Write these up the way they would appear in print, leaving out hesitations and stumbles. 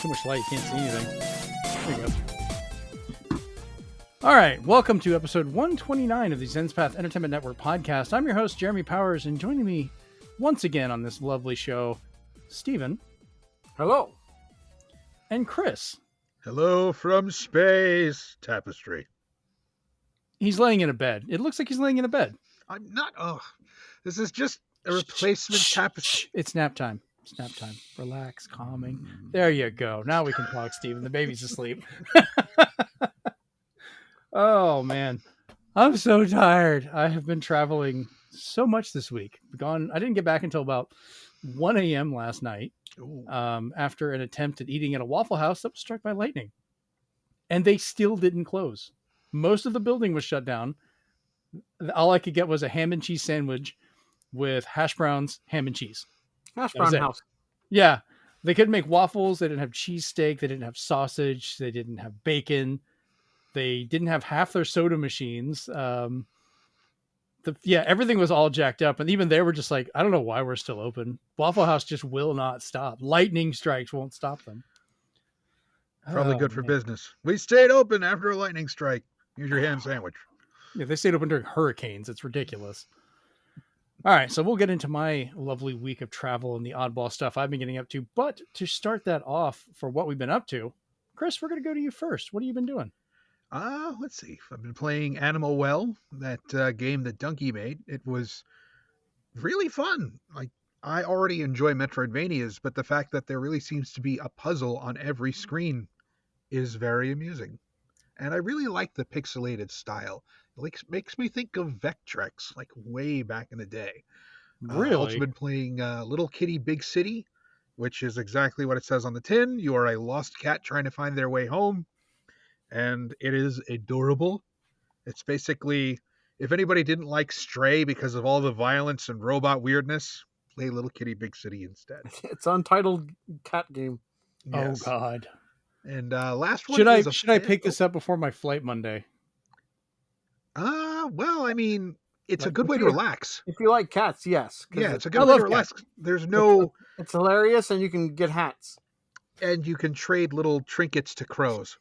so much light, you can't see anything. There you go. All right, welcome to episode 129 of the Zenspath Entertainment Network Podcast. I'm your host, Jeremy Powers, and joining me once again on this lovely show, Steven. Hello. And Chris. Hello from space. Tapestry. He's laying in a bed. It looks like he's laying in a bed. I'm not. Oh, this is just a replacement tapestry. It's nap time. It's nap time. Relax, calming. There you go. Now we can talk, Steven. The baby's asleep. Oh, man. I'm so tired. I have been traveling so much this week. I didn't get back until about 1 a.m. last night after an attempt at eating at a Waffle House that was struck by lightning. And they still didn't close. Most of the building was shut down. All I could get was a ham and cheese sandwich with hash browns, ham and cheese. Hash brown house. Yeah. They couldn't make waffles. They didn't have cheesesteak. They didn't have sausage. They didn't have bacon. They didn't have half their soda machines. Everything was all jacked up. And even they were just like, I don't know why we're still open. Waffle House just will not stop. Lightning strikes won't stop them. Probably good for business. We stayed open after a lightning strike. Here's your ham sandwich. Yeah, they stayed open during hurricanes. It's ridiculous. All right, so we'll get into my lovely week of travel and the oddball stuff I've been getting up to. But to start that off for what we've been up to, Chris, we're going to go to you first. What have you been doing? Let's see. I've been playing Animal Well, that game that Donkey made. It was really fun. Like, I already enjoy Metroidvanias, but the fact that there really seems to be a puzzle on every screen is very amusing. And I really like the pixelated style. It makes me think of Vectrex, like way back in the day. Really? I've also been playing Little Kitty Big City, which is exactly what it says on the tin. You are a lost cat trying to find their way home. And it is adorable. It's basically, if anybody didn't like Stray because of all the violence and robot weirdness, play Little Kitty Big City instead. It's an untitled cat game. Yes. Oh, God. And last one. Should I pick this up before my flight Monday? Well, I mean, it's a good way to relax. If you like cats, yes. Yeah, it's a good way to relax. There's no. It's hilarious, and you can get hats. And you can trade little trinkets to crows.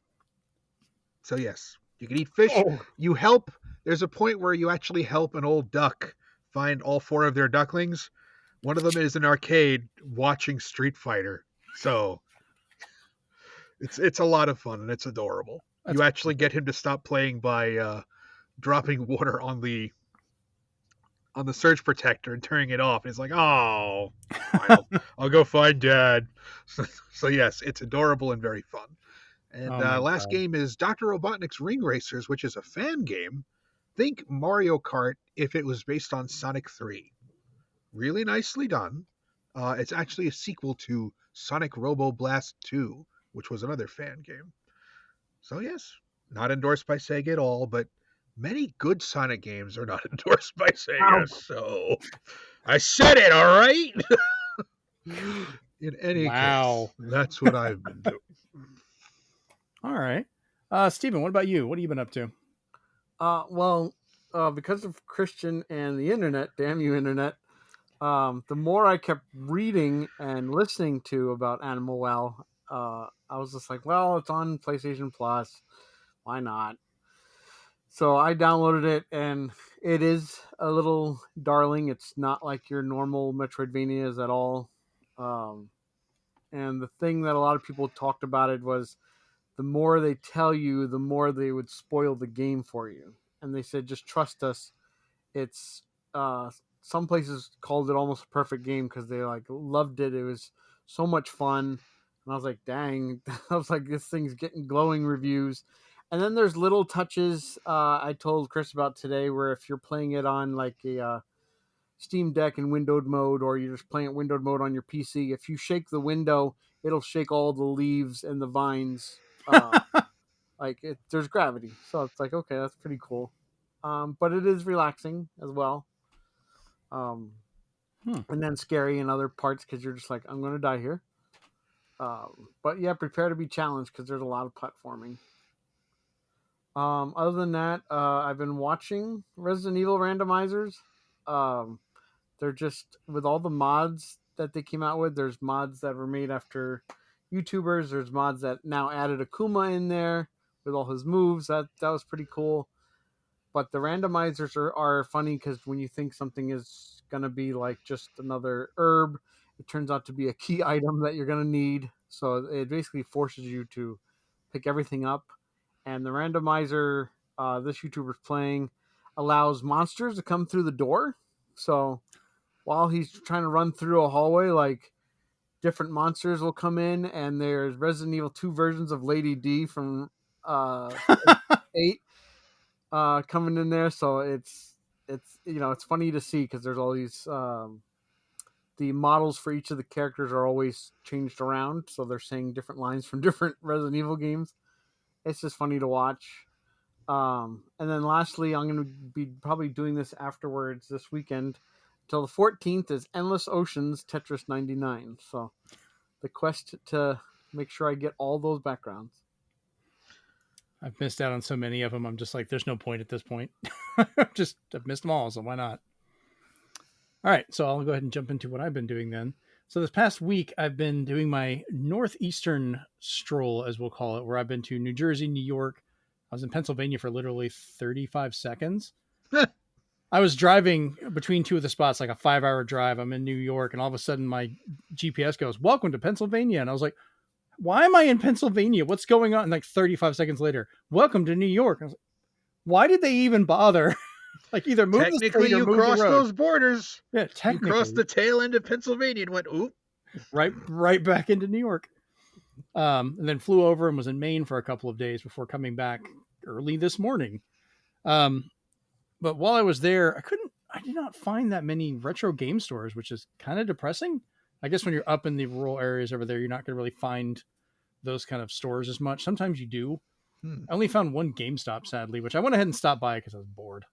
So yes, you can eat fish. Oh. You help. There's a point where you actually help an old duck find all 4 of their ducklings. One of them is an arcade watching Street Fighter. So it's a lot of fun and it's adorable. You actually get him to stop playing by dropping water on the surge protector and turning it off. And it's like, oh, I'll go find Dad. So yes, it's adorable and very fun. And last game is Dr. Robotnik's Ring Racers, which is a fan game. Think Mario Kart if it was based on Sonic 3. Really nicely done. It's actually a sequel to Sonic Robo Blast 2, which was another fan game. So yes, not endorsed by Sega at all, but many good Sonic games are not endorsed by Sega. Ow. So I said it, all right? In any case, that's what I've been doing. All right. Steven, what about you? What have you been up to? Because of Christian and the internet, damn you internet, the more I kept reading and listening to about Animal Well, I was just like, well, it's on PlayStation Plus. Why not? So I downloaded it, and it is a little darling. It's not like your normal Metroidvanias at all. And the thing that a lot of people talked about it was the more they tell you, the more they would spoil the game for you. And they said, just trust us. It's some places called it almost a perfect game because they loved it. It was so much fun. And I was like, dang, I was like, this thing's getting glowing reviews. And then there's little touches I told Chris about today where if you're playing it on like a Steam Deck in windowed mode, or you're just playing it windowed mode on your PC, if you shake the window, it'll shake all the leaves and the vines. There's gravity, so it's like, okay, that's pretty cool. But it is relaxing as well. And then scary in other parts because you're just like, I'm going to die here. But yeah, prepare to be challenged because there's a lot of platforming. Other than that, I've been watching Resident Evil randomizers. They're just, with all the mods that they came out with, there's mods that were made after YouTubers. There's mods that now added Akuma in there with all his moves. That was pretty cool. But the randomizers are funny because when you think something is going to be like just another herb, it turns out to be a key item that you're going to need. So it basically forces you to pick everything up. And the randomizer this YouTuber's playing allows monsters to come through the door. So while he's trying to run through a hallway, like different monsters will come in, and there's Resident Evil 2 versions of Lady D from 8 coming in there. So it's it's funny to see because there's all these the models for each of the characters are always changed around, so they're saying different lines from different Resident Evil games. It's just funny to watch. And then lastly, I'm going to be probably doing this afterwards this weekend. Till the 14th is Endless Oceans Tetris 99. So the quest to make sure I get all those backgrounds. I've missed out on so many of them. I'm just like, there's no point at this point. I've missed them all, so why not? All right, so I'll go ahead and jump into what I've been doing then. So this past week, I've been doing my northeastern stroll, as we'll call it, where I've been to New Jersey, New York. I was in Pennsylvania for literally 35 seconds. I was driving between two of the spots, like a 5-hour drive. I'm in New York, and all of a sudden my GPS goes, "Welcome to Pennsylvania." And I was like, why am I in Pennsylvania? What's going on? And like 35 seconds later, "Welcome to New York." I was like, why did they even bother? Like either move technically the you crossed those borders. Yeah, technically. You crossed the tail end of Pennsylvania and went, oop. Right back into New York. And then flew over and was in Maine for a couple of days before coming back early this morning. But while I was there, I did not find that many retro game stores, which is kind of depressing. I guess when you're up in the rural areas over there, you're not going to really find those kind of stores as much. Sometimes you do. I only found one GameStop, sadly, which I went ahead and stopped by because I was bored.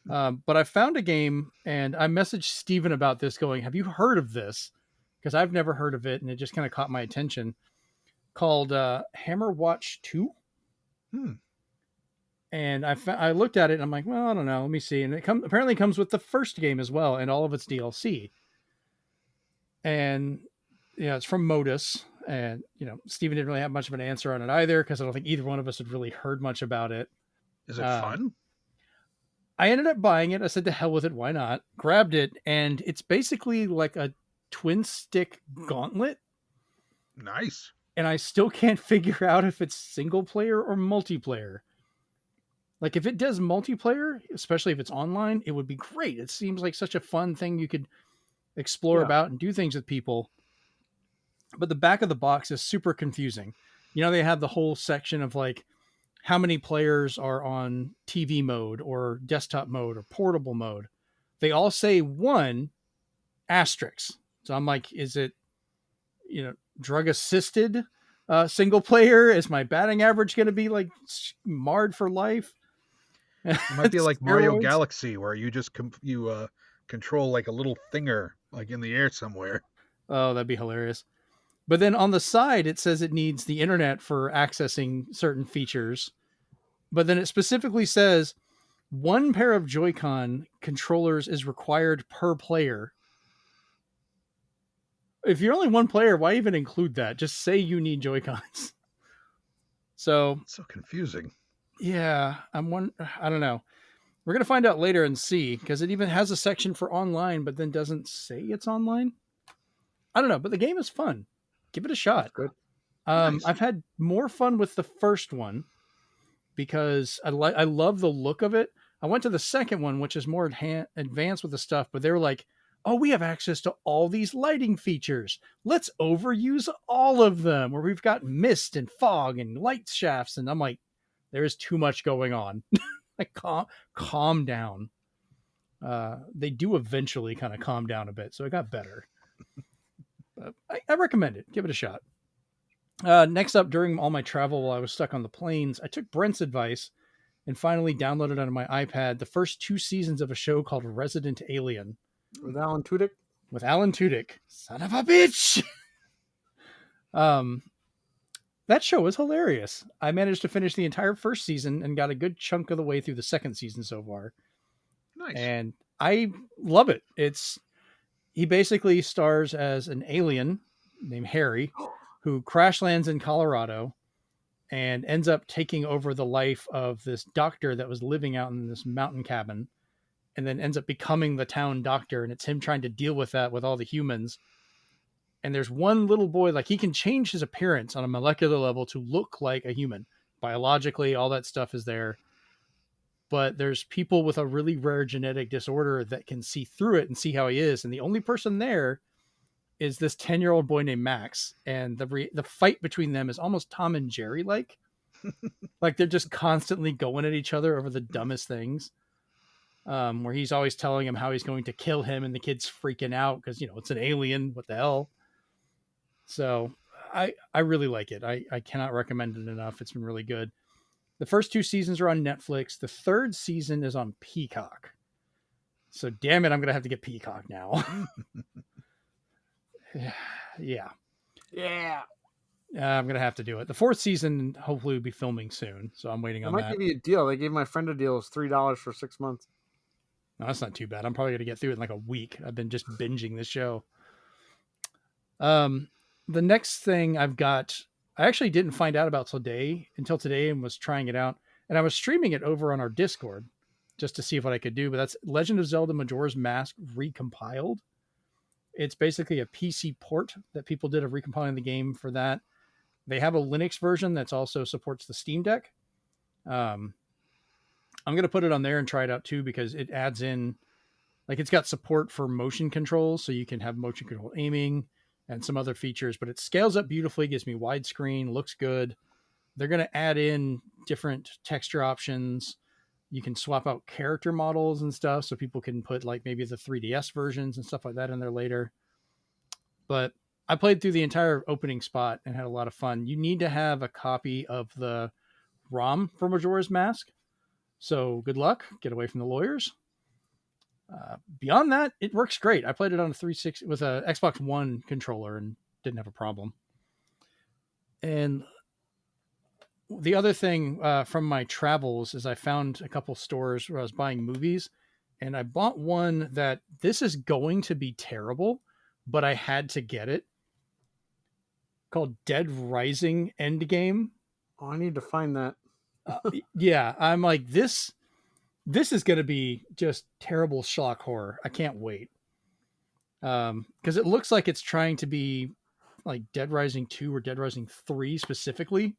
But I found a game, and I messaged Steven about this going, "Have you heard of this?" Because I've never heard of it, and it just kind of caught my attention. Called Hammer Watch 2. And I looked at it, and I'm like, well, I don't know. Let me see. And it apparently comes with the first game as well, and all of its DLC. And yeah, it's from Modus. And, Steven didn't really have much of an answer on it either, because I don't think either one of us had really heard much about it. Is it fun? I ended up buying it. I said, to hell with it. Why not? Grabbed it. And it's basically like a twin stick gauntlet. Nice. And I still can't figure out if it's single player or multiplayer. Like if it does multiplayer, especially if it's online, it would be great. It seems like such a fun thing you could explore about and do things with people. But the back of the box is super confusing. They have the whole section of like how many players are on TV mode or desktop mode or portable mode. They all say 1 asterisk. So I'm like, is it, drug assisted single player? Is my batting average going to be like marred for life? It might be like Mario Galaxy, where you just control like a little thinger like in the air somewhere. Oh, that'd be hilarious. But then on the side, it says it needs the internet for accessing certain features. But then it specifically says 1 pair of Joy-Con controllers is required per player. If you're only 1 player, why even include that? Just say you need Joy-Cons. So it's so confusing. Yeah, I don't know. We're going to find out later and see, because it even has a section for online, but then doesn't say it's online. I don't know, but the game is fun. Give it a shot. Good. Nice. I've had more fun with the first one because I love the look of it. I went to the second one, which is more advanced with the stuff, but they were like, "Oh, we have access to all these lighting features. Let's overuse all of them, where we've got mist and fog and light shafts." And I'm like, there is too much going on. Like, calm down. They do eventually kind of calm down a bit, so it got better. But I recommend it. Give it a shot. Next up, during all my travel while I was stuck on the planes, I took Brent's advice and finally downloaded on my iPad the first 2 seasons of a show called Resident Alien. With Alan Tudyk? With Alan Tudyk. Son of a bitch! That show was hilarious. I managed to finish the entire first season and got a good chunk of the way through the second season so far. Nice. And I love it. He basically stars as an alien named Harry who crash lands in Colorado and ends up taking over the life of this doctor that was living out in this mountain cabin, and then ends up becoming the town doctor. And it's him trying to deal with that with all the humans. And there's one little boy, like he can change his appearance on a molecular level to look like a human. Biologically, all that stuff is there. But there's people with a really rare genetic disorder that can see through it and see how he is. And the only person there is this 10-year-old boy named Max. And the fight between them is almost Tom and Jerry like. Like they're just constantly going at each other over the dumbest things. Where he's always telling him how he's going to kill him, and the kid's freaking out because, it's an alien. What the hell? So I really like it. I cannot recommend it enough. It's been really good. The first 2 seasons are on Netflix. The 3rd season is on Peacock. So damn it, I'm going to have to get Peacock now. Yeah. I'm going to have to do it. The 4th season hopefully will be filming soon. So I'm waiting on that. I might give you a deal. They gave my friend a deal. It was $3 for 6 months. No, that's not too bad. I'm probably going to get through it in like a week. I've been just binging this show. The next thing I've got, I actually didn't find out about until today and was trying it out. And I was streaming it over on our Discord just to see what I could do. But that's Legend of Zelda Majora's Mask recompiled. It's basically a PC port that people did of recompiling the game for that. They have a Linux version that's also supports the Steam Deck. I'm going to put it on there and try it out too, because it adds in, like, it's got support for motion controls. So you can have motion control aiming and some other features, but it scales up beautifully, gives me widescreen, looks good. They're going to add in different texture options. You can swap out character models and stuff. So people can put like maybe the 3DS versions and stuff like that in there later. But I played through the entire opening spot and had a lot of fun. You need to have a copy of the ROM for Majora's Mask. So good luck. Get away from the lawyers. Beyond that, it works great. I played it on a 360 with a Xbox One controller and didn't have a problem. And the other thing from my travels is I found a couple stores where I was buying movies, and I bought one that this is going to be terrible, but I had to get it, called Dead Rising Endgame. Oh, I need to find that. Yeah, I'm like, this is going to be just terrible shock horror. I can't wait. Because it looks like it's trying to be like Dead Rising 2 or Dead Rising 3 specifically.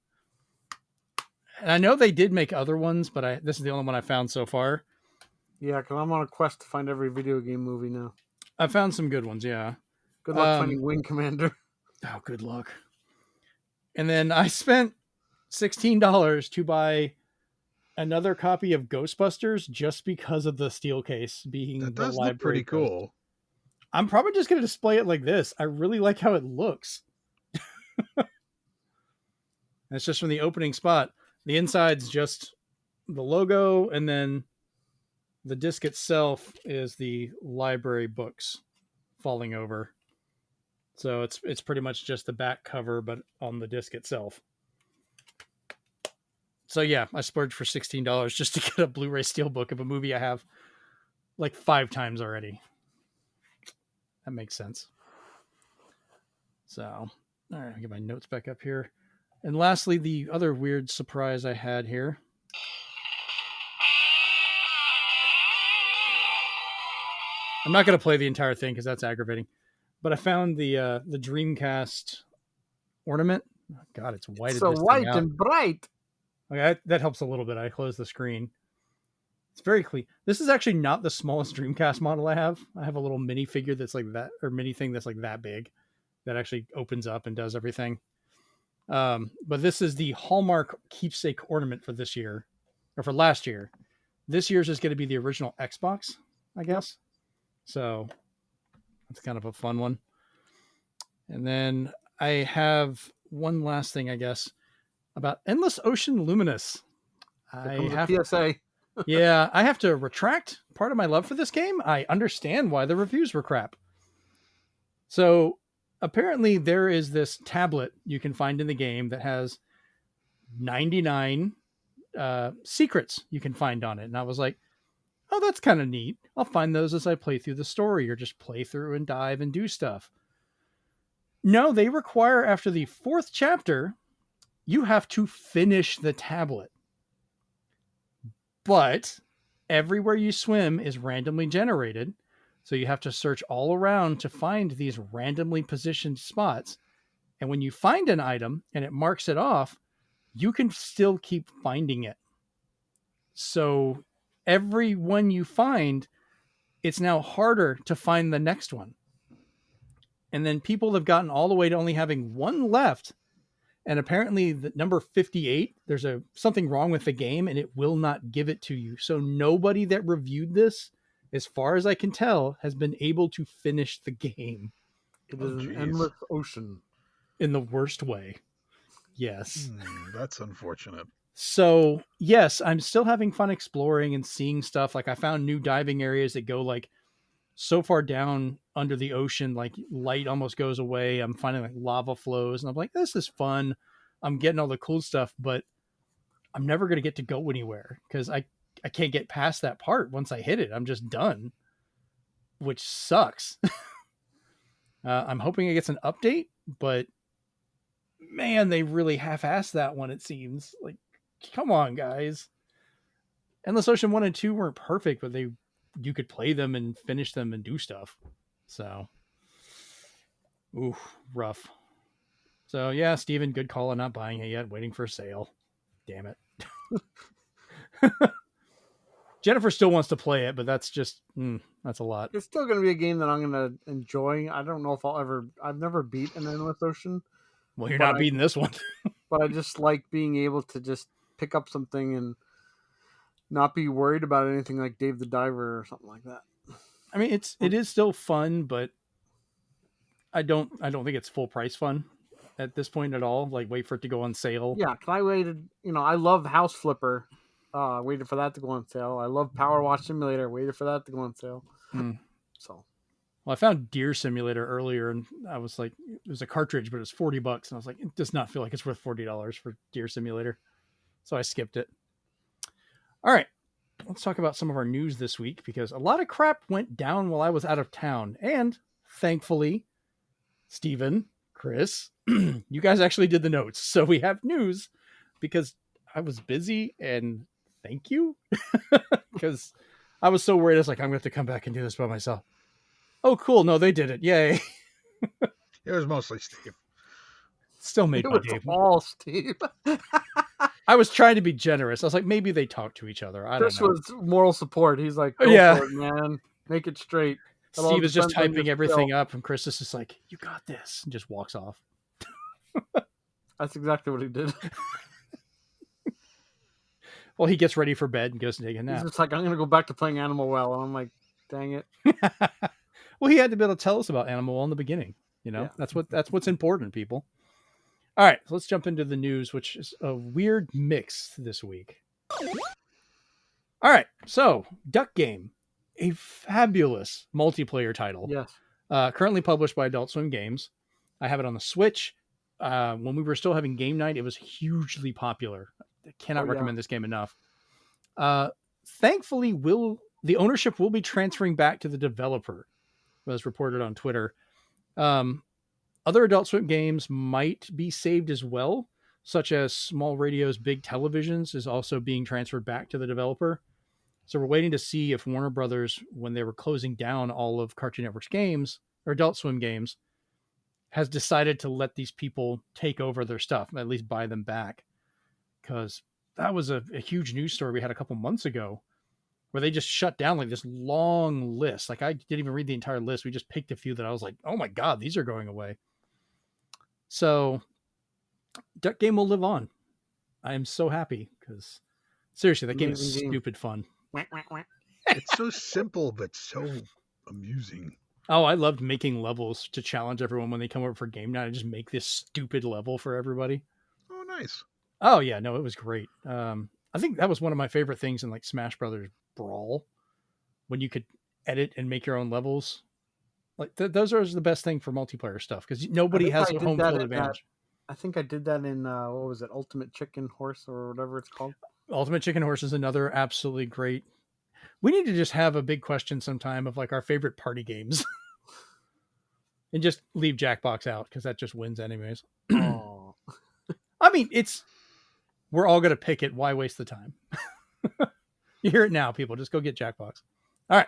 And I know they did make other ones, but this is the only one I found so far. Yeah, because I'm on a quest to find every video game movie now. I found some good ones, yeah. Good luck finding Wing Commander. Oh, good luck. And then I spent $16 to buy another copy of Ghostbusters just because of the steel case being that the does library look pretty code. cool. I'm probably just going to display it like this. I really like how it looks. It's just from the opening spot. The inside's just the logo, and then the disc itself is the library books falling over. So it's pretty much just the back cover, but on the disc itself. So yeah, I splurged for $16 just to get a Blu-ray steelbook of a movie I have like 5 times already. That makes sense. So, all right, I'll get my notes back up here. And lastly, the other weird surprise I had here. I'm not going to play the entire thing because that's aggravating. But I found the Dreamcast ornament. Oh, God, it's white. So white and bright. Okay, that helps a little bit. I closed the screen. It's very clean. This is actually not the smallest Dreamcast model I have. I have a little mini figure that's like that, or mini thing that's like that big, that actually opens up and does everything. But this is the Hallmark keepsake ornament for this year, or for last year. This year's is going to be the original Xbox, I guess. So that's kind of a fun one. And then I have one last thing, I guess, about Endless Ocean Luminous. I have PSA. Yeah, I have to retract part of my love for this game. I understand why the reviews were crap. So apparently there is this tablet you can find in the game that has 99 secrets you can find on it. And I was like, oh, that's kind of neat. I'll find those as I play through the story or just play through and dive and do stuff. No, they require after the 4th chapter, you have to finish the tablet. But everywhere you swim is randomly generated. So you have to search all around to find these randomly positioned spots. And when you find an item and it marks it off, you can still keep finding it. So every one you find, it's now harder to find the next one. And then people have gotten all the way to only having one left. And apparently the number 58, there's something wrong with the game and it will not give it to you. So nobody that reviewed this, as far as I can tell, has been able to finish the game. It is an endless ocean. In the worst way. Yes. That's unfortunate. So, yes, I'm still having fun exploring and seeing stuff. Like I found new diving areas that go like so far down under the ocean, like light almost goes away. I'm finding like lava flows and I'm like, this is fun. I'm getting all the cool stuff, but I'm never going to get to go anywhere because I can't get past that part. Once I hit it, I'm just done, which sucks. I'm hoping it gets an update, but man, they really half-assed that one. It seems like, come on, guys. Endless Ocean 1 and 2 weren't perfect, but you could play them and finish them and do stuff. So, ooh, rough. So yeah, Steven, good call on not buying it yet, waiting for a sale. Damn it. Jennifer still wants to play it, but that's just, that's a lot. It's still going to be a game that I'm going to enjoy. I don't know if I've never beat an Endless Ocean. Well, you're not beating this one. But I just like being able to just pick up something and not be worried about anything like Dave the Diver or something like that. I mean, it is still fun, but I don't think it's full price fun at this point at all. Like, wait for it to go on sale. Yeah, because I waited. I love House Flipper. Waited for that to go on sale. I love Power Wash Simulator. Waited for that to go on sale. So, well, I found Deer Simulator earlier, and I was like, it was a cartridge, but it was $40, and I was like, it does not feel like it's worth $40 for Deer Simulator, so I skipped it. All right, let's talk about some of our news this week because a lot of crap went down while I was out of town, and thankfully, Steven, Chris, you guys actually did the notes, so we have news because I was busy, and thank you, because I was so worried. I was like, I'm going to have to come back and do this by myself. Oh, cool. No, they did it. Yay. It was mostly Steve. Still made my day. All Steve. I was trying to be generous. I was like, maybe they talk to each other. I don't know. This was moral support. He's like, go for it, man. Make it straight. Steve is just typing everything up, and Chris is just like, you got this, and just walks off. That's exactly what he did. Well, he gets ready for bed and goes to take a nap. He's just like, I'm going to go back to playing Animal Well. And I'm like, dang it. Well, he had to be able to tell us about Animal Well in the beginning. Yeah. That's what's important, people. All right, so let's jump into the news, which is a weird mix this week. All right, so Duck Game, a fabulous multiplayer title. Yes. Currently published by Adult Swim Games. I have it on the Switch. When we were still having game night, it was hugely popular. I cannot recommend this game enough. Thankfully, the ownership will be transferring back to the developer, as reported on Twitter. Other Adult Swim games might be saved as well, such as Small Radio's Big Televisions is also being transferred back to the developer. So we're waiting to see if Warner Brothers, when they were closing down all of Cartoon Network's games, or Adult Swim games, has decided to let these people take over their stuff, at least buy them back. Because that was a huge news story we had a couple months ago, where they just shut down like this long list. Like I didn't even read the entire list. We just picked a few that I was like, oh my God, these are going away. So Duck Game will live on. I am so happy because seriously, that game is stupid fun. It's so simple, but so amusing. Oh, I loved making levels to challenge everyone when they come over for game night. I just make this stupid level for everybody. Oh, nice. Oh yeah, no, it was great. I think that was one of my favorite things in like Smash Brothers Brawl, when you could edit and make your own levels. Like those are the best thing for multiplayer stuff because nobody has a home field advantage. I think I did that in what was it, Ultimate Chicken Horse or whatever it's called. Ultimate Chicken Horse is another absolutely great. We need to just have a big question sometime of like our favorite party games. And just leave Jackbox out because that just wins anyways. Oh. I mean, we're all gonna pick it. Why waste the time? You hear it now, people. Just go get Jackbox. All right.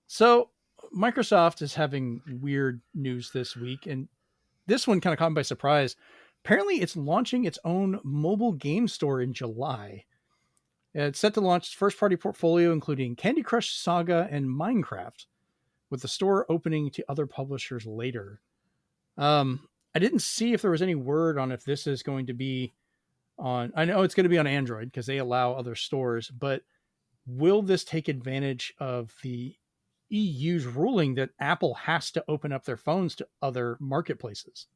So Microsoft is having weird news this week, and this one kind of caught me by surprise. Apparently, it's launching its own mobile game store in July. It's set to launch its first-party portfolio, including Candy Crush Saga and Minecraft, with the store opening to other publishers later. I didn't see if there was any word on if this is going to be on. I know it's going to be on Android because they allow other stores, but will this take advantage of the EU's ruling that Apple has to open up their phones to other marketplaces?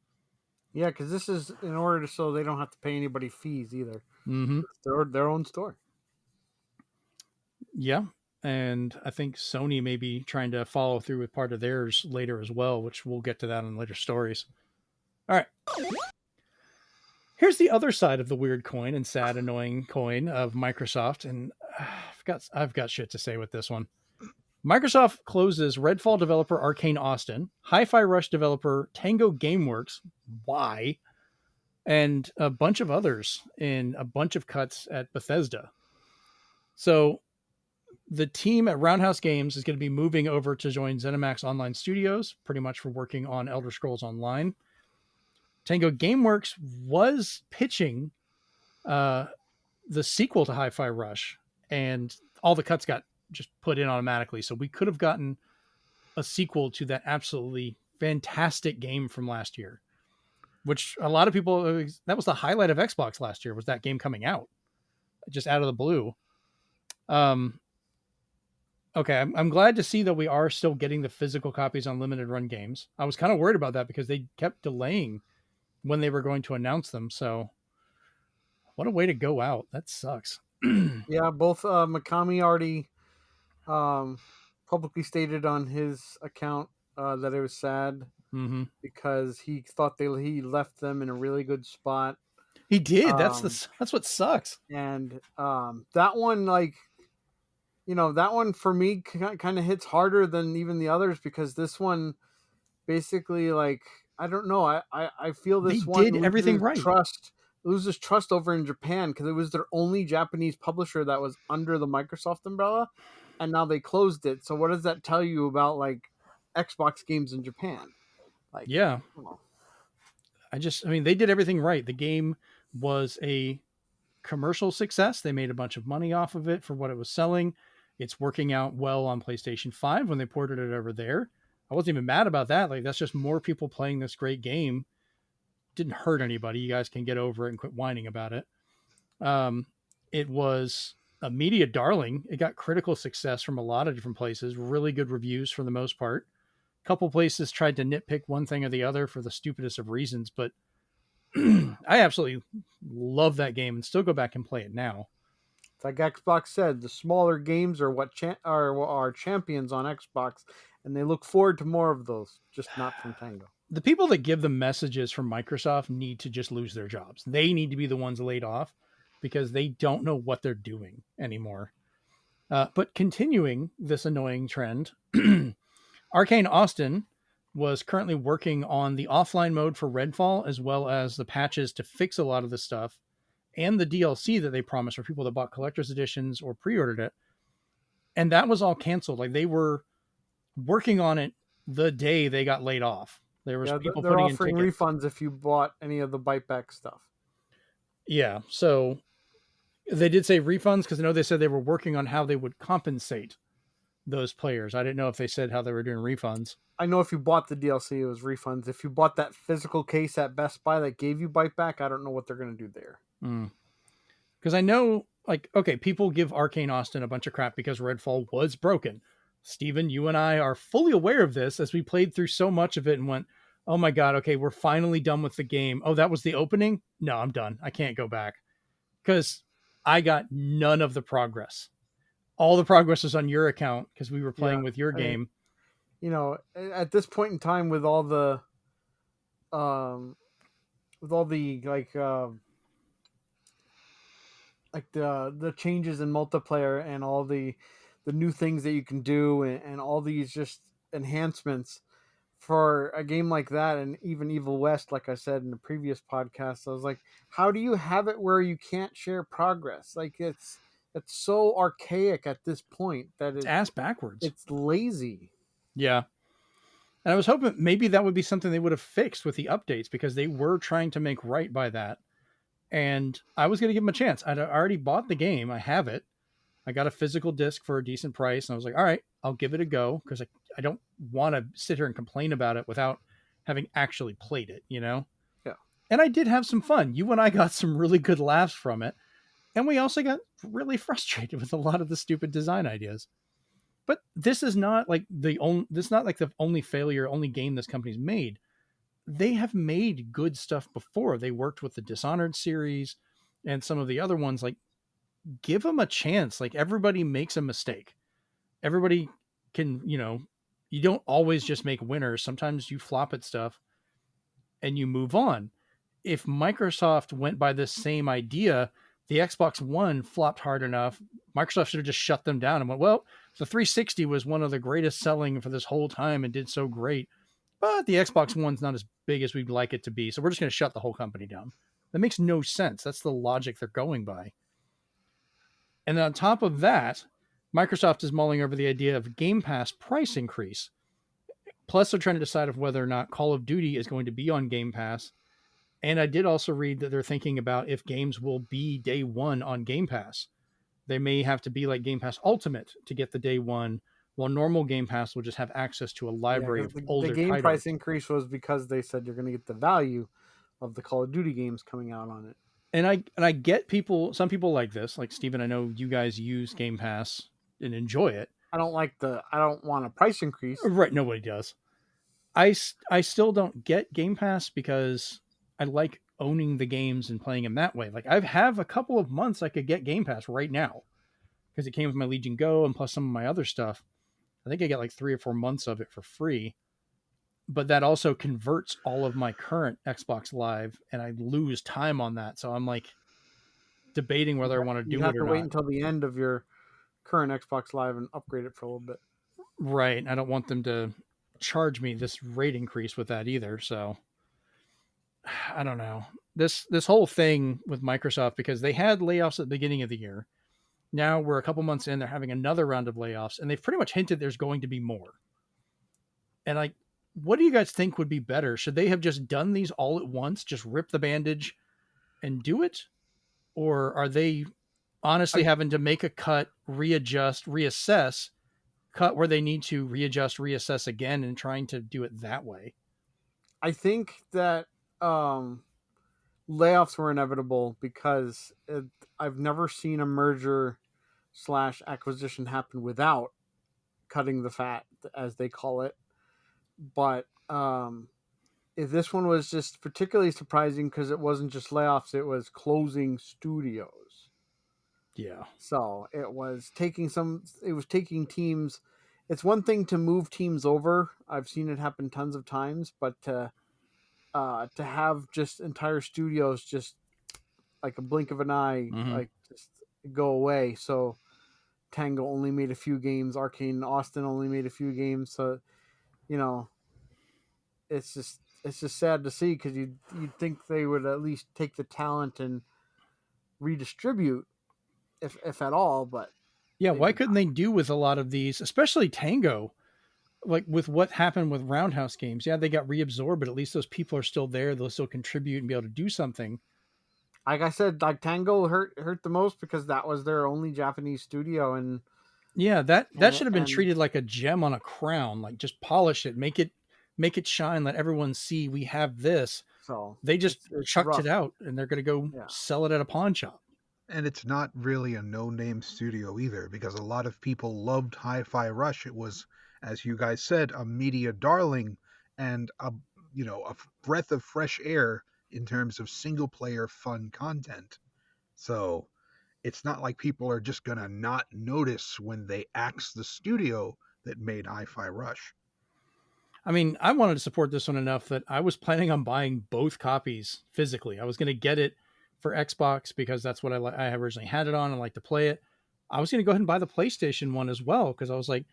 Yeah, because this is in order so they don't have to pay anybody fees either. Mm-hmm. It's their own store. Yeah. And I think Sony may be trying to follow through with part of theirs later as well, which we'll get to that in later stories. All right. Here's the other side of the weird coin and sad, annoying coin of Microsoft. And I've got shit to say with this one. Microsoft closes Redfall developer Arcane Austin, Hi-Fi Rush developer Tango Gameworks, why, and a bunch of others in a bunch of cuts at Bethesda. So the team at Roundhouse Games is going to be moving over to join ZeniMax Online Studios, pretty much for working on Elder Scrolls Online. Tango Gameworks was pitching the sequel to Hi-Fi Rush, and all the cuts got just put in automatically. So we could have gotten a sequel to that absolutely fantastic game from last year, which a lot of people, that was the highlight of Xbox last year, was that game coming out just out of the blue. Okay, I'm glad to see that we are still getting the physical copies on limited run games. I was kind of worried about that because they kept delaying when they were going to announce them. So what a way to go out. That sucks. Yeah, both Mikami already publicly stated on his account that it was sad because he thought he left them in a really good spot. He did. That's what sucks. And that one, like, that one for me kind of hits harder than even the others because this one basically, like, I don't know. I feel this they one did everything right. Loses trust over in Japan because it was their only Japanese publisher that was under the Microsoft umbrella, and now they closed it. So what does that tell you about, like, Xbox games in Japan? Like, yeah, I mean, they did everything right. The game was a commercial success. They made a bunch of money off of it for what it was selling. It's working out well on PlayStation 5 when they ported it over there. I wasn't even mad about that. Like, that's just more people playing this great game. Didn't hurt anybody. You guys can get over it and quit whining about it. It was a media darling. It got critical success from a lot of different places. Really good reviews for the most part. A couple places tried to nitpick one thing or the other for the stupidest of reasons, but I absolutely love that game and still go back and play it now. It's like Xbox said, the smaller games are what are champions on Xbox, and they look forward to more of those, just not from Tango. The people that give the messages from Microsoft need to just lose their jobs. They need to be the ones laid off because they don't know what they're doing anymore. But continuing this annoying trend, Arcane Austin was currently working on the offline mode for Redfall, as well as the patches to fix a lot of the stuff and the DLC that they promised for people that bought collector's editions or pre-ordered it. And that was all canceled. Like, they were working on it the day they got laid off. There was people they're putting offering in tickets. refunds if you bought any of the bite-back stuff. Yeah, so they did say refunds because I know they said they were working on how they would compensate those players. I didn't know if they said how they were doing refunds. I know if you bought the DLC, it was refunds. If you bought that physical case at Best Buy that gave you bite-back, I don't know what they're going to do there. Because I know, like, okay, people give Arcane Austin a bunch of crap because Redfall was broken. Steven, you and I are fully aware of this as we played through so much of it and went, oh my God, okay, we're finally done with the game. Oh, that was the opening? No, I'm done. I can't go back. Because I got none of the progress. All the progress was on your account because we were playing with your game. At this point in time with all the the changes in multiplayer and all the new things that you can do and all these just enhancements, for a game like that, and even Evil West, like I said in the previous podcast, I was like, how do you have it where you can't share progress? Like it's so archaic at this point that It's ass backwards. it's lazy. Yeah. And I was hoping maybe that would be something they would have fixed with the updates, because they were trying to make right by that. And I was going to give them a chance. I'd already bought the game. I have it. I got a physical disc for a decent price. And I was like, all right, I'll give it a go, because I don't want to sit here and complain about it without having actually played it, you know? Yeah. And I did have some fun. You and I got some really good laughs from it. And we also got really frustrated with a lot of the stupid design ideas. But this is not like the only failure, only game this company's made. They have made good stuff before. They worked with the Dishonored series and some of the other ones. Like, give them a chance. Like, everybody makes a mistake. Everybody can, you don't always just make winners. Sometimes you flop at stuff and you move on. If Microsoft went by this same idea, the Xbox One flopped hard enough, Microsoft should have just shut them down and went, well, the 360 was one of the greatest selling for this whole time and did so great, but the Xbox One's not as big as we'd like it to be, so we're just going to shut the whole company down. That makes no sense. That's the logic they're going by. And then on top of that, Microsoft is mulling over the idea of Game Pass price increase. Plus, they're trying to decide of whether or not Call of Duty is going to be on Game Pass. And I did also read that they're thinking about if games will be day one on Game Pass. They may have to be like Game Pass Ultimate to get the day one, while normal Game Pass will just have access to a library of older titles. The game titles. price increase was because they said you're going to get the value of the Call of Duty games coming out on it. And I get some people like this, like Steven, I know you guys use Game Pass and enjoy it. I don't want a price increase. Right, nobody does. I still don't get Game Pass because I like owning the games and playing them that way. Like, I have a couple of months I could get Game Pass right now because it came with my Legion Go and plus some of my other stuff. I think I get like 3 or 4 months of it for free, but that also converts all of my current Xbox Live and I lose time on that. So I'm like debating whether I want to do it or not. You have to wait until the end of your current Xbox Live and upgrade it for a little bit. Right. I don't want them to charge me this rate increase with that either. So I don't know. This whole thing with Microsoft, because they had layoffs at the beginning of the year. Now we're a couple months in, they're having another round of layoffs, and they've pretty much hinted there's going to be more. And like, what do you guys think would be better? Should they have just done these all at once, just rip the bandage and do it? Or are they honestly having to make a cut, readjust, reassess, cut where they need to readjust, reassess again, and trying to do it that way? I think that layoffs were inevitable because I've never seen a merger / acquisition happen without cutting the fat, as they call it. But if this one was just particularly surprising because it wasn't just layoffs, it was closing studios. Yeah. So it was taking teams. It's one thing to move teams over. I've seen it happen tons of times, but to have just entire studios just like a blink of an eye, like just go away. So Tango only made a few games. Arcane Austin only made a few games. So, it's just sad to see because you'd think they would at least take the talent and redistribute, if at all. But yeah, why couldn't they do with a lot of these, especially Tango? Like with what happened with Roundhouse Games, yeah, they got reabsorbed, but at least those people are still there. They'll still contribute and be able to do something. Like I said, like Tango hurt the most because that was their only Japanese studio, and yeah, that should have been treated like a gem on a crown. Like, just polish it, make it shine, let everyone see we have this. So they just it's chucked rough. it out, and they're going to go sell it at a pawn shop. And it's not really a no-name studio either, because a lot of people loved Hi-Fi Rush. It was, as you guys said, a media darling and a breath of fresh air in terms of single-player fun content. So it's not like people are just going to not notice when they axe the studio that made Hi-Fi Rush. I mean, I wanted to support this one enough that I was planning on buying both copies physically. I was going to get it for Xbox because that's what I originally had it on and like to play it. I was going to go ahead and buy the PlayStation one as well because I was like,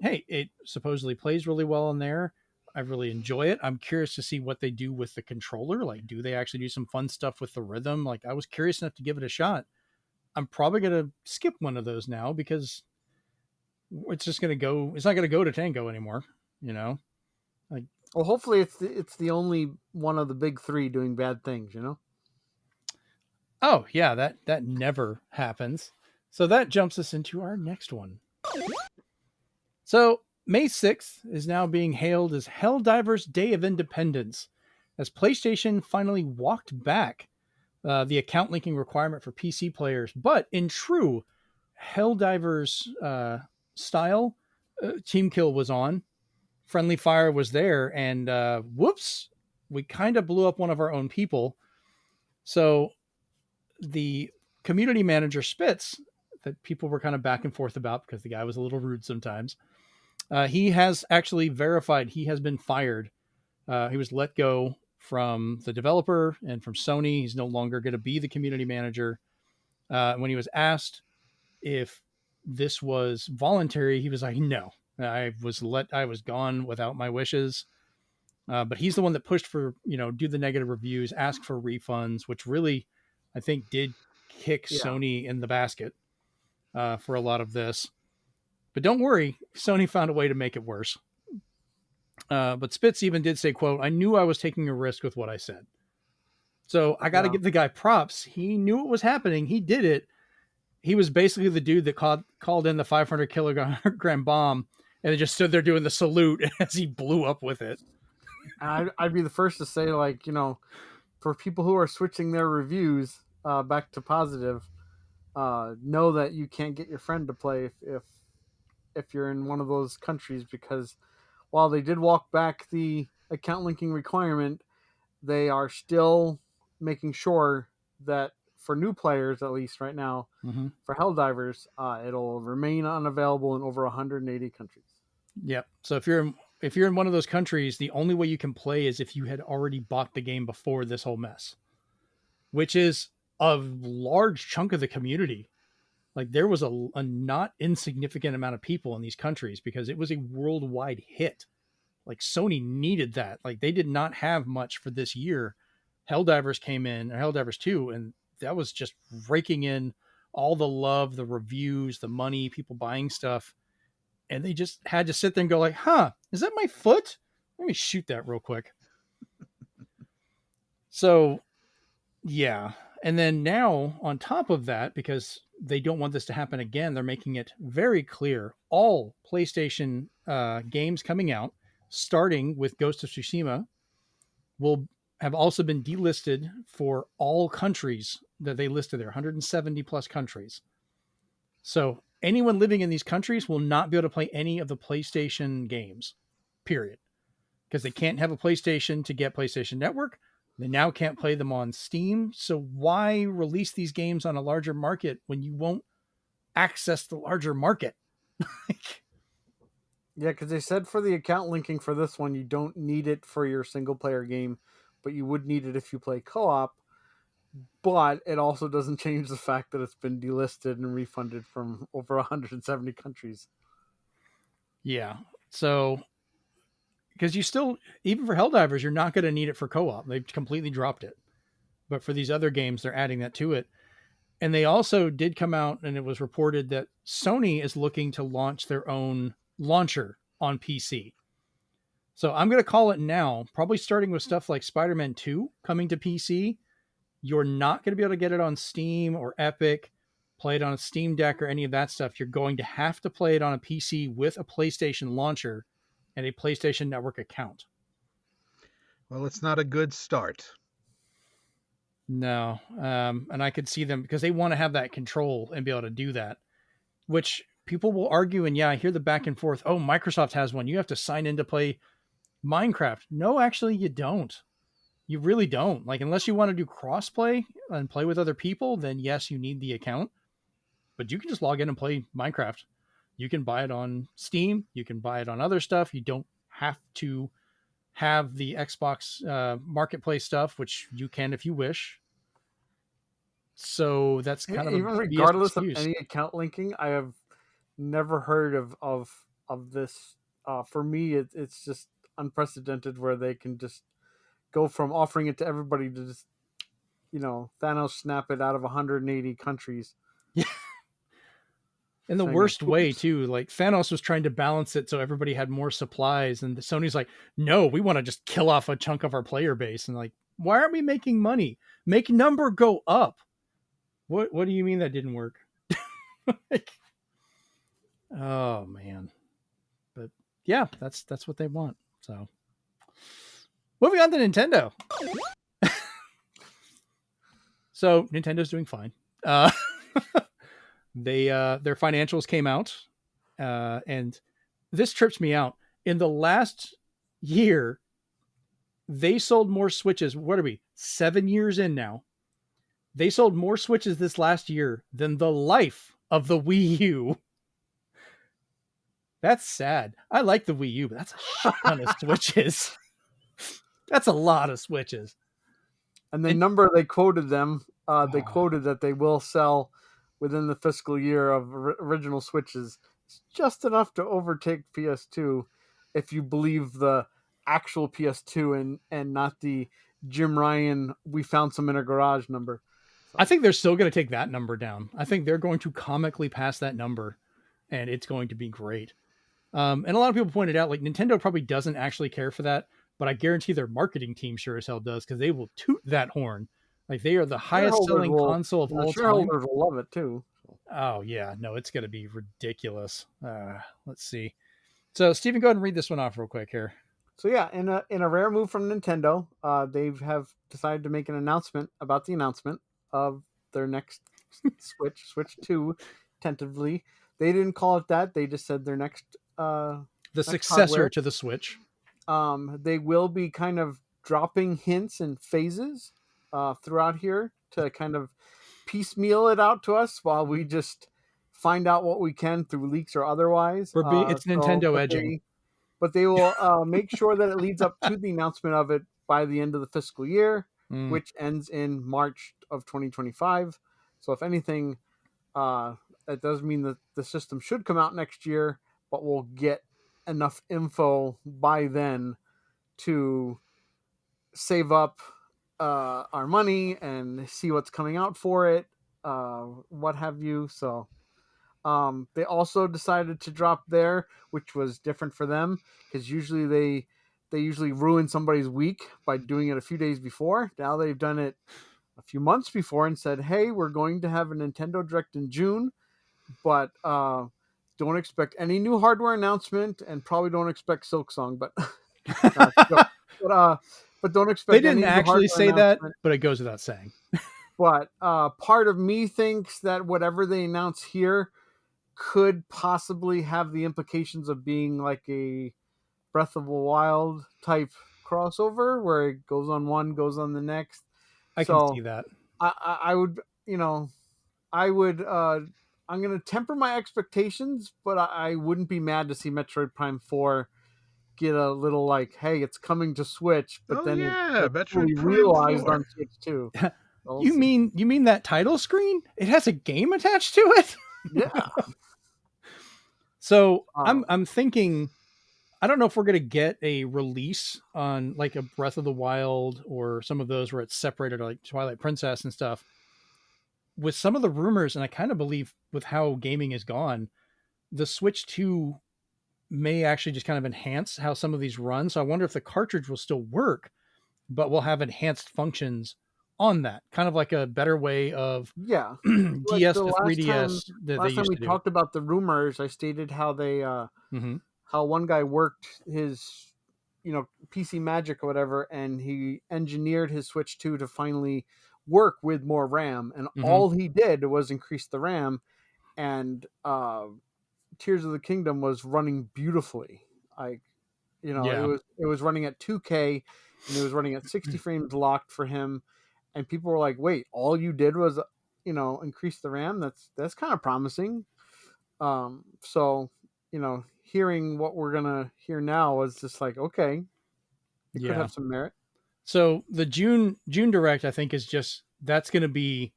hey, it supposedly plays really well in there. I really enjoy it. I'm curious to see what they do with the controller. Like, do they actually do some fun stuff with the rhythm? Like, I was curious enough to give it a shot. I'm probably going to skip one of those now because it's just going to go, it's not going to go to Tango anymore, you know? Like, well, hopefully it's the only one of the big three doing bad things, you know? oh yeah, that never happens. So that jumps us into our next one. So May 6th is now being hailed as Helldivers Day of Independence, as PlayStation finally walked back the account linking requirement for PC players. But in true Helldivers style, Team Kill was on, Friendly Fire was there, and whoops, we kind of blew up one of our own people. So the community manager Spitz, that people were kind of back and forth about because the guy was a little rude sometimes, he has actually verified he has been fired. He was let go from the developer and from Sony. He's no longer going to be the community manager. When he was asked if this was voluntary, he was like, no, I was gone without my wishes. But he's the one that pushed for, do the negative reviews, ask for refunds, which really, I think, did kick Sony in the basket for a lot of this. But don't worry, Sony found a way to make it worse. But Spitz even did say, quote, "I knew I was taking a risk with what I said." So I got to give the guy props. He knew what was happening. He did it. He was basically the dude that called in the 500 kilogram bomb and then just stood there doing the salute as he blew up with it. I'd be the first to say, like, for people who are switching their reviews back to positive, know that you can't get your friend to play if you're in one of those countries, because while they did walk back the account linking requirement, they are still making sure that for new players, at least right now, for Helldivers, it'll remain unavailable in over 180 countries. Yep. So if you're in one of those countries, the only way you can play is if you had already bought the game before this whole mess, which is a large chunk of the community. Like, there was a not insignificant amount of people in these countries because it was a worldwide hit. Like, Sony needed that. Like, they did not have much for this year. Helldivers came in, or Helldivers 2, and that was just raking in all the love, the reviews, the money, people buying stuff. And they just had to sit there and go like, is that my foot? Let me shoot that real quick. So, yeah. And then now, on top of that, because they don't want this to happen again, they're making it very clear all PlayStation games coming out, starting with Ghost of Tsushima, will have also been delisted for all countries that they listed there, 170 plus countries. So anyone living in these countries will not be able to play any of the PlayStation games, period. Because they can't have a PlayStation to get PlayStation Network. They now can't play them on Steam. So why release these games on a larger market when you won't access the larger market? Yeah, because they said for the account linking for this one, you don't need it for your single player game, but you would need it if you play co-op. But it also doesn't change the fact that it's been delisted and refunded from over 170 countries. Yeah. So, because you still, even for Helldivers, you're not going to need it for co-op. They've completely dropped it. But for these other games, they're adding that to it. And they also did come out, and it was reported that Sony is looking to launch their own launcher on PC. So I'm going to call it now, probably starting with stuff like Spider-Man 2 coming to PC. You're not going to be able to get it on Steam or Epic, play it on a Steam Deck or any of that stuff. You're going to have to play it on a PC with a PlayStation launcher and a PlayStation Network account. Well, it's not a good start. No. And I could see them because they want to have that control and be able to do that, which people will argue. And yeah, I hear the back and forth. Oh, Microsoft has one. You have to sign in to play Minecraft. No, actually you don't. You really don't. Like, unless you want to do crossplay and play with other people, then yes, you need the account. But you can just log in and play Minecraft. You can buy it on Steam. You can buy it on other stuff. You don't have to have the Xbox Marketplace stuff, which you can if you wish. So that's kind of even regardless of any account linking. I have never heard of this. For me, it's just unprecedented where they can just go from offering it to everybody to just, Thanos snap it out of 180 countries. Yeah. In the worst way too. Like Thanos was trying to balance it so everybody had more supplies, and Sony's like, no, we want to just kill off a chunk of our player base. And like, why aren't we making money? Make number go up. What do you mean that didn't work? Like, oh man. But yeah, that's what they want. So moving on to Nintendo. So Nintendo's doing fine. They their financials came out, and this trips me out. In the last year, they sold more Switches. What are we? 7 years in now. They sold more Switches this last year than the life of the Wii U. That's sad. I like the Wii U, but that's a shit ton of Switches. That's a lot of Switches. And the number they quoted them, they quoted that they will sell within the fiscal year of original Switches. It's just enough to overtake PS2 if you believe the actual PS2 and not the Jim Ryan, we found some in a garage number. So. I think they're still going to take that number down. I think they're going to comically pass that number, and it's going to be great. And a lot of people pointed out, like, Nintendo probably doesn't actually care for that, but I guarantee their marketing team sure as hell does, because they will toot that horn. Like, they are the highest selling console of all time. Shareholders will love it too. Oh yeah, no, it's going to be ridiculous. Let's see. So Steven, go ahead and read this one off real quick here. So yeah, in a rare move from Nintendo, they have decided to make an announcement about the announcement of their next Switch 2, tentatively. They didn't call it that. They just said their next the successor hardware to the Switch. They will be kind of dropping hints and phases throughout here to kind of piecemeal it out to us while we just find out what we can through leaks or otherwise. It's Nintendo edging. But they will make sure that it leads up to the announcement of it by the end of the fiscal year, which ends in March of 2025. So if anything, that does mean that the system should come out next year, but we'll get enough info by then to save up our money and see what's coming out for it, what have you. So they also decided to drop there, which was different for them, because usually they usually ruin somebody's week by doing it a few days before. Now they've done it a few months before and said, hey, we're going to have a Nintendo Direct in June, but don't expect any new hardware announcement, and probably don't expect Silksong, but but don't expect. They didn't actually say that, but it goes without saying. But part of me thinks that whatever they announce here could possibly have the implications of being like a Breath of the Wild type crossover, where it goes on one, goes on the next. I can see that. I would, I'm going to temper my expectations, but I wouldn't be mad to see Metroid Prime 4 get a little like, hey, it's coming to Switch, but then it's realized on Switch too. You mean that title screen? It has a game attached to it? Yeah. So I'm thinking, I don't know if we're going to get a release on like a Breath of the Wild or some of those where it's separated, like Twilight Princess and stuff. With some of the rumors, and I kind of believe with how gaming is gone, the Switch 2 may actually just kind of enhance how some of these run. So I wonder if the cartridge will still work, but will have enhanced functions on that. Kind of like a better way of DS to 3DS. Last time we talked about the rumors, I stated how they how one guy worked his PC Magic or whatever, and he engineered his Switch 2 to finally work with more RAM, and all he did was increase the RAM, and Tears of the Kingdom was running beautifully. It was running at 2K, and it was running at 60 frames locked for him, and people were like, wait, all you did was increase the RAM? That's kind of promising. So hearing what we're gonna hear now is just like, okay, it could have some merit. So the June Direct, I think, is that's going to be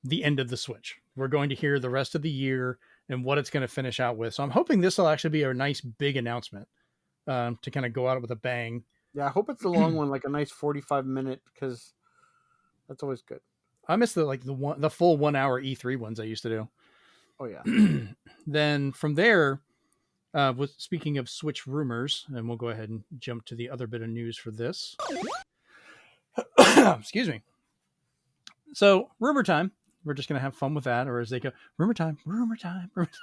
the end of the Switch. We're going to hear the rest of the year and what it's going to finish out with. So I'm hoping this will actually be a nice big announcement. to kind of go out with a bang. Yeah, I hope it's a long one, like a nice 45-minute, because that's always good. I miss the full 1 hour E3 ones I used to do. Oh yeah. Then from there, speaking of Switch rumors, and we'll go ahead and jump to the other bit of news for this. Excuse me. So rumor time. We're just gonna have fun with that, or as they go, rumor time, rumor time. Rumor time.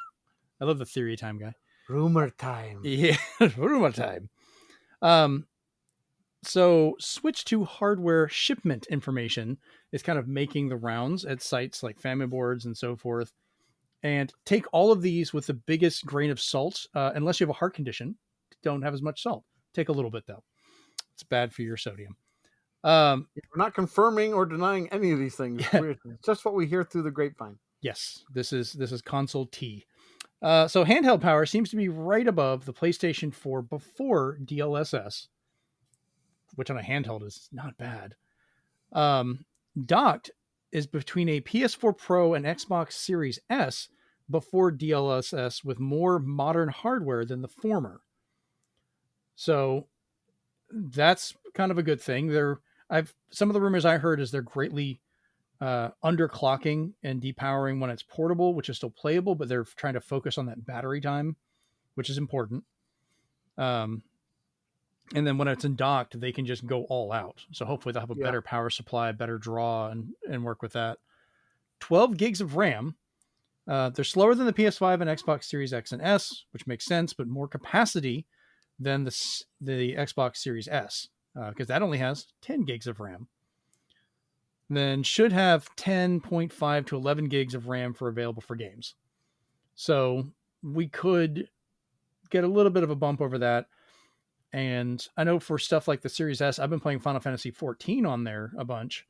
I love the theory time guy. Rumor time. Yeah, rumor time. So Switch 2 hardware shipment information is kind of making the rounds at sites like Family Boards and so forth. And take all of these with the biggest grain of salt. Unless you have a heart condition, don't have as much salt. Take a little bit though. It's bad for your sodium. We're not confirming or denying any of these things. Yeah. It's just what we hear through the grapevine. Yes, this is console T. So handheld power seems to be right above the PlayStation 4 before DLSS, which on a handheld is not bad. Docked is between a PS4 Pro and Xbox Series S before DLSS with more modern hardware than the former. So that's kind of a good thing. Some of the rumors I heard is they're greatly underclocking and depowering when it's portable, which is still playable, but they're trying to focus on that battery time, which is important. And then when it's in docked, they can just go all out. So hopefully they'll have a better power supply, better draw, and work with that. 12 gigs of RAM. They're slower than the PS5 and Xbox Series X and S, which makes sense, but more capacity than the Xbox Series S, because that only has 10 gigs of RAM. Then should have 10.5 to 11 gigs of RAM available for games. So we could get a little bit of a bump over that. And I know for stuff like the Series S, I've been playing Final Fantasy 14 on there a bunch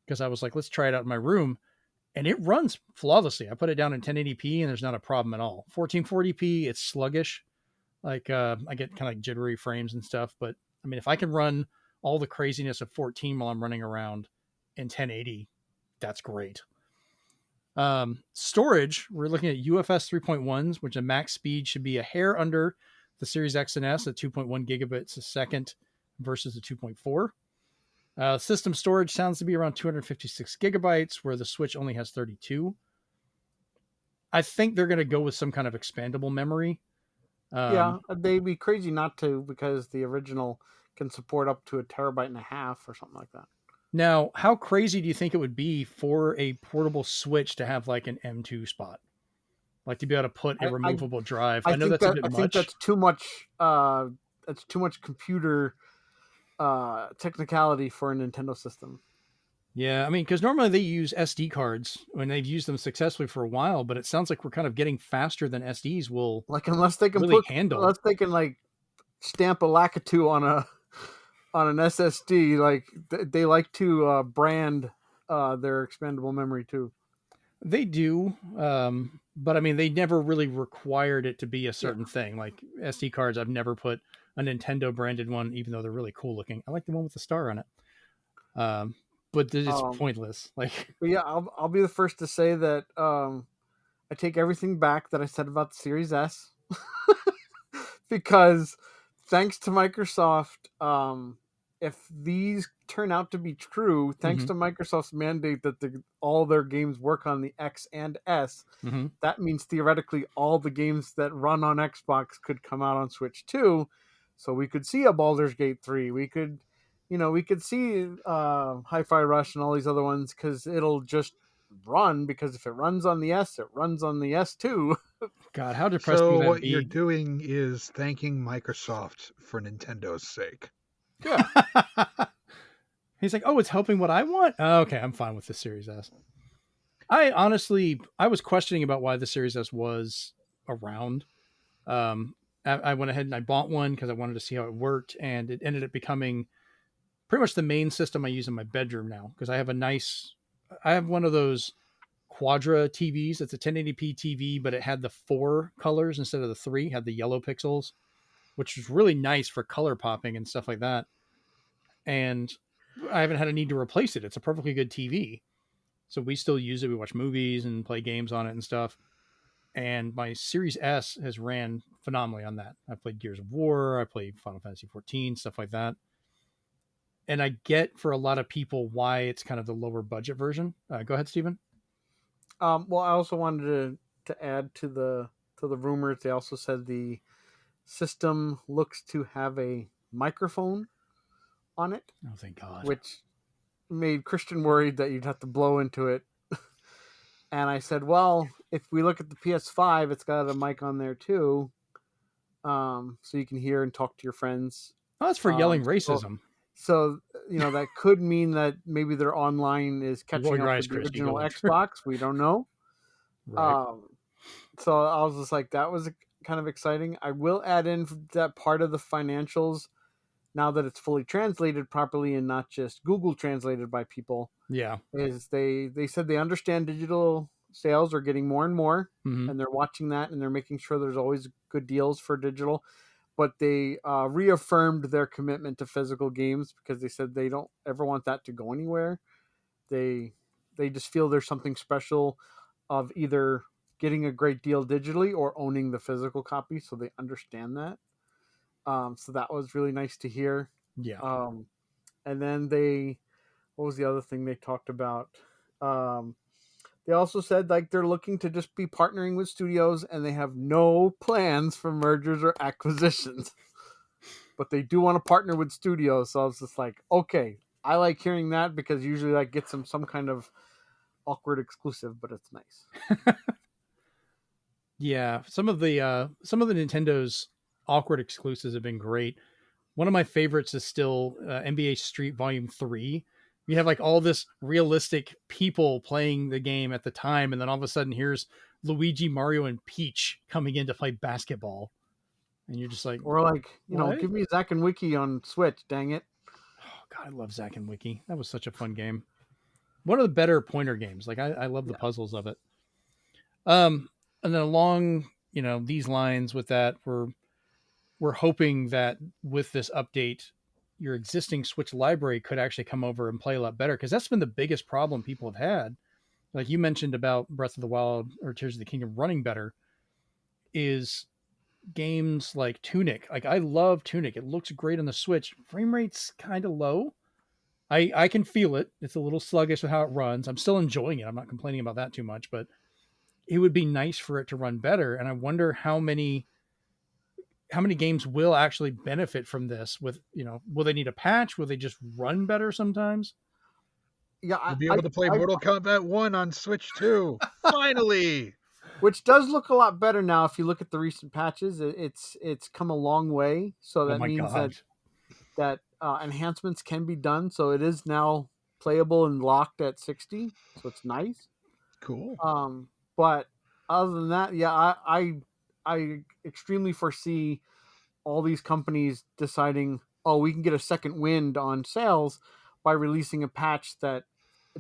because I was like, let's try it out in my room. And it runs flawlessly. I put it down in 1080p and there's not a problem at all. 1440p, it's sluggish. Like I get kind of like jittery frames and stuff. But I mean, if I can run all the craziness of 14 while I'm running around in 1080, that's great. Storage, we're looking at UFS 3.1s, which a max speed should be a hair under the Series X and S at 2.1 gigabits a second versus the 2.4. System storage sounds to be around 256 gigabytes, where the Switch only has 32. I think they're going to go with some kind of expandable memory. Yeah, they'd be crazy not to, because the original can support up to 1.5 terabytes or something like that. Now, how crazy do you think it would be for a portable Switch to have like an M2 spot? Like to be able to put a removable drive. I know that's a bit much. I think that's too much. That's too much computer technicality for a Nintendo system. Yeah, I mean, because normally they use SD cards when they've used them successfully for a while, but it sounds like we're kind of getting faster than SDs will. Like unless they can really handle. Unless they can like stamp a Lakitu on an SSD, like they like to brand their expandable memory too. They do, but I mean, they never really required it to be a certain thing. Like SD cards, I've never put a Nintendo branded one, even though they're really cool looking. I like the one with the star on it, but it's pointless. Like, but yeah, I'll be the first to say that I take everything back that I said about the Series S, because thanks to Microsoft, if these turn out to be true, thanks to Microsoft's mandate that all their games work on the X and S, that means theoretically all the games that run on Xbox could come out on Switch too. So we could see a Baldur's Gate 3. We could see Hi-Fi Rush and all these other ones, because it'll just run, because if it runs on the S, it runs on the S too. God, how depressing would that be? So what you're doing is thanking Microsoft for Nintendo's sake. Yeah. He's like, oh, it's helping what I want? Oh, okay, I'm fine with the Series S. I was questioning about why the Series S was around. I went ahead and I bought one because I wanted to see how it worked, and it ended up becoming pretty much the main system I use in my bedroom now, because I have one of those Quadra TVs. It's a 1080p TV, but it had the 4 colors instead of the 3, had the yellow pixels, which is really nice for color popping and stuff like that. And I haven't had a need to replace it. It's a perfectly good TV. So we still use it. We watch movies and play games on it and stuff. and my Series S has ran phenomenally on that. I played Gears of War, I played Final Fantasy 14, stuff like that. And I get for a lot of people why it's kind of the lower budget version. Go ahead, Steven. Well, I also wanted to add to the rumors. They also said the system looks to have a microphone on it. Oh, thank God. Which made Christian worried that you'd have to blow into it. And I said, well, if we look at the PS5, it's got a mic on there too. So you can hear and talk to your friends. Oh, that's for yelling racism. So, that could mean that maybe their online is catching up with the original Xbox. We don't know. Right. So I was just like, that was kind of exciting. I will add in that part of the financials now that it's fully translated properly and not just Google translated by people. Yeah. Is they said they understand digital sales are getting more and more, Mm-hmm. and they're watching that and they're making sure there's always good deals for digital. But they reaffirmed their commitment to physical games because they said they don't ever want that to go anywhere. They just feel there's something special of either getting a great deal digitally or owning the physical copy, so they understand that. So that was really nice to hear. Yeah. And then what was the other thing they talked about? They also said like they're looking to just be partnering with studios and they have no plans for mergers or acquisitions. But they do want to partner with studios. So I was just like, okay, I like hearing that because usually that gets them some kind of awkward exclusive, but it's nice. Yeah. Some of the Nintendo's awkward exclusives have been great. One of my favorites is still NBA Street Volume 3. You have like all this realistic people playing the game at the time, and then all of a sudden here's Luigi, Mario, and Peach coming in to play basketball. And you're just like, or like, give me Zack and Wiki on Switch, dang it. Oh God, I love Zack and Wiki. That was such a fun game. One of the better pointer games. Like I love the puzzles of it. And then along, these lines with that, we're hoping that with this update, your existing Switch library could actually come over and play a lot better, because that's been the biggest problem people have had. Like you mentioned about Breath of the Wild or Tears of the Kingdom running better, is games like Tunic. Like I love Tunic. It looks great on the Switch. Frame rate's kind of low. I can feel it. It's a little sluggish with how it runs. I'm still enjoying it. I'm not complaining about that too much, but it would be nice for it to run better. And I wonder how many games will actually benefit from this with, will they need a patch? Will they just run better sometimes? Yeah. You'll be able to play Mortal Kombat 1 on Switch too. Finally. Which does look a lot better now. If you look at the recent patches, it's come a long way. So that means that enhancements can be done. So it is now playable and locked at 60. So it's nice. Cool. But other than that, yeah, I extremely foresee all these companies deciding, oh, we can get a second wind on sales by releasing a patch that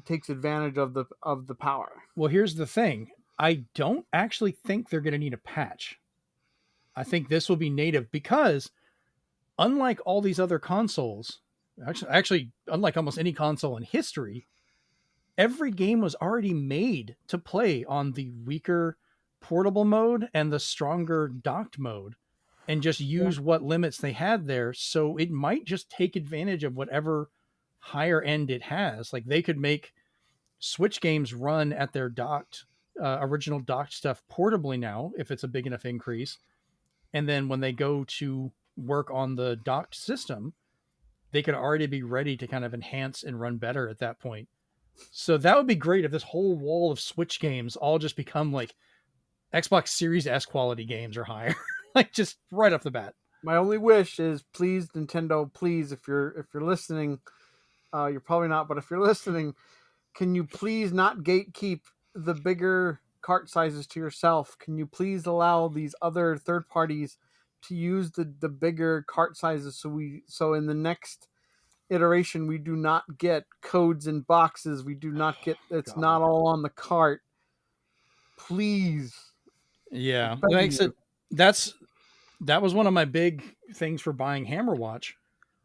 takes advantage of the power. Well, here's the thing. I don't actually think they're going to need a patch. I think this will be native because unlike all these other consoles, actually unlike almost any console in history, every game was already made to play on the weaker portable mode and the stronger docked mode, and just use what limits they had there. So it might just take advantage of whatever higher end it has. Like they could make Switch games run at their docked, original docked stuff portably now, if it's a big enough increase. And then when they go to work on the docked system, they could already be ready to kind of enhance and run better at that point. So that would be great if this whole wall of Switch games all just become like Xbox Series S quality games or higher, like just right off the bat. My only wish is, please, Nintendo, please, if you're listening, you're probably not, but if you're listening, can you please not gatekeep the bigger cart sizes to yourself? Can you please allow these other third parties to use the bigger cart sizes so in the next iteration we do not get codes in boxes, we do not get not all on the cart, please. Yeah, like I said, that was one of my big things for buying Hammerwatch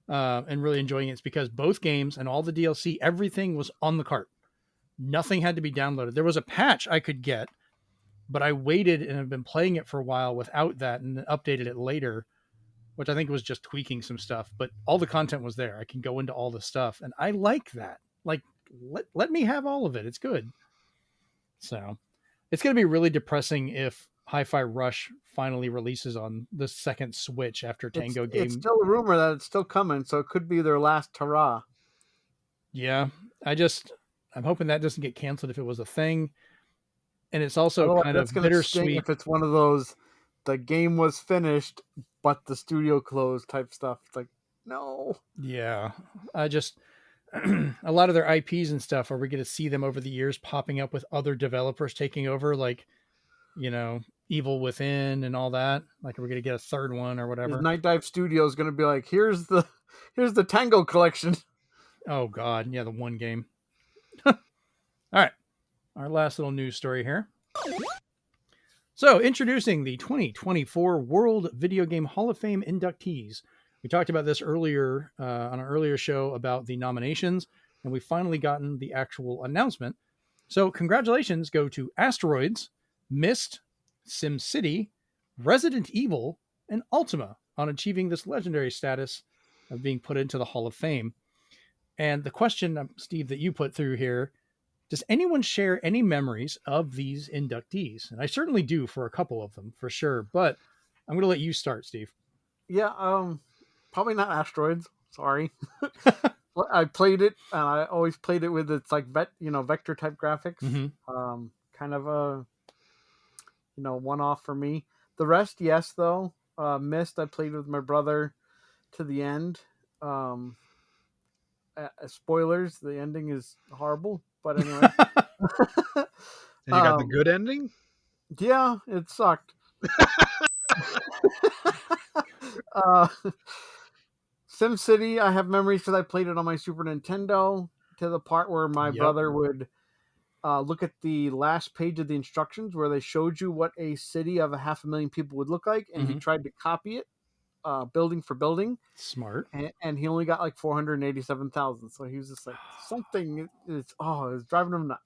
and really enjoying it. It's because both games and all the DLC, everything was on the cart. Nothing had to be downloaded. There was a patch I could get but I waited and have been playing it for a while without that and updated it later, which I think was just tweaking some stuff, but all the content was there. I can go into all the stuff, and I like that. Like, let me have all of it. It's good. So it's going to be really depressing if Hi-Fi Rush finally releases on the second Switch after Tango Game. It's still a rumor that it's still coming, so it could be their last hurrah. Yeah, I'm hoping that doesn't get canceled if it was a thing. And it's also kind of bittersweet if it's one of those, the game was finished, but the studio closed type stuff. It's like, no. Yeah, a lot of their IPs and stuff, are we going to see them over the years popping up with other developers taking over, like, Evil Within and all that? Like, are we going to get a third one or whatever? Night Dive Studio is going to be like, here's the Tango collection. Oh God, yeah, the one game. All right, our last little news story here. So, introducing the 2024 World Video Game Hall of Fame inductees. We talked about this earlier on an earlier show about the nominations, and we finally gotten the actual announcement. So, congratulations go to Asteroids, Myst, SimCity, Resident Evil, and Ultima on achieving this legendary status of being put into the Hall of Fame. And the question, Steve, that you put through here, does anyone share any memories of these inductees? And I certainly do for a couple of them, for sure. But I'm going to let you start, Steve. Yeah, probably not Asteroids. Sorry. I played it, and I always played it with its like vector type graphics. Mm-hmm. Kind of a one-off for me. The rest, yes, though. Myst, I played with my brother to the end. Spoilers: the ending is horrible. But anyway. And you got the good ending? Yeah, it sucked. SimCity, I have memories because I played it on my Super Nintendo to the part where my brother would look at the last page of the instructions where they showed you what a city of 500,000 people would look like, and he tried to copy it building for building. Smart. And he only got like 487,000. So he was just like, something is, it was driving him nuts.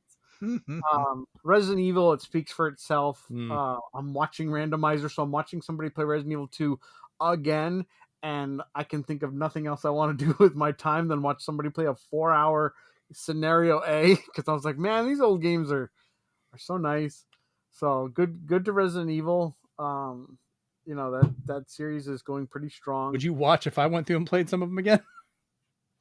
Resident Evil, it speaks for itself. I'm watching randomizer, so I'm watching somebody play Resident Evil 2 again, and I can think of nothing else I want to do with my time than watch somebody play a 4-hour scenario A, because I was like, man, these old games are so nice. So good to Resident Evil. That series is going pretty strong. Would you watch if I went through and played some of them again?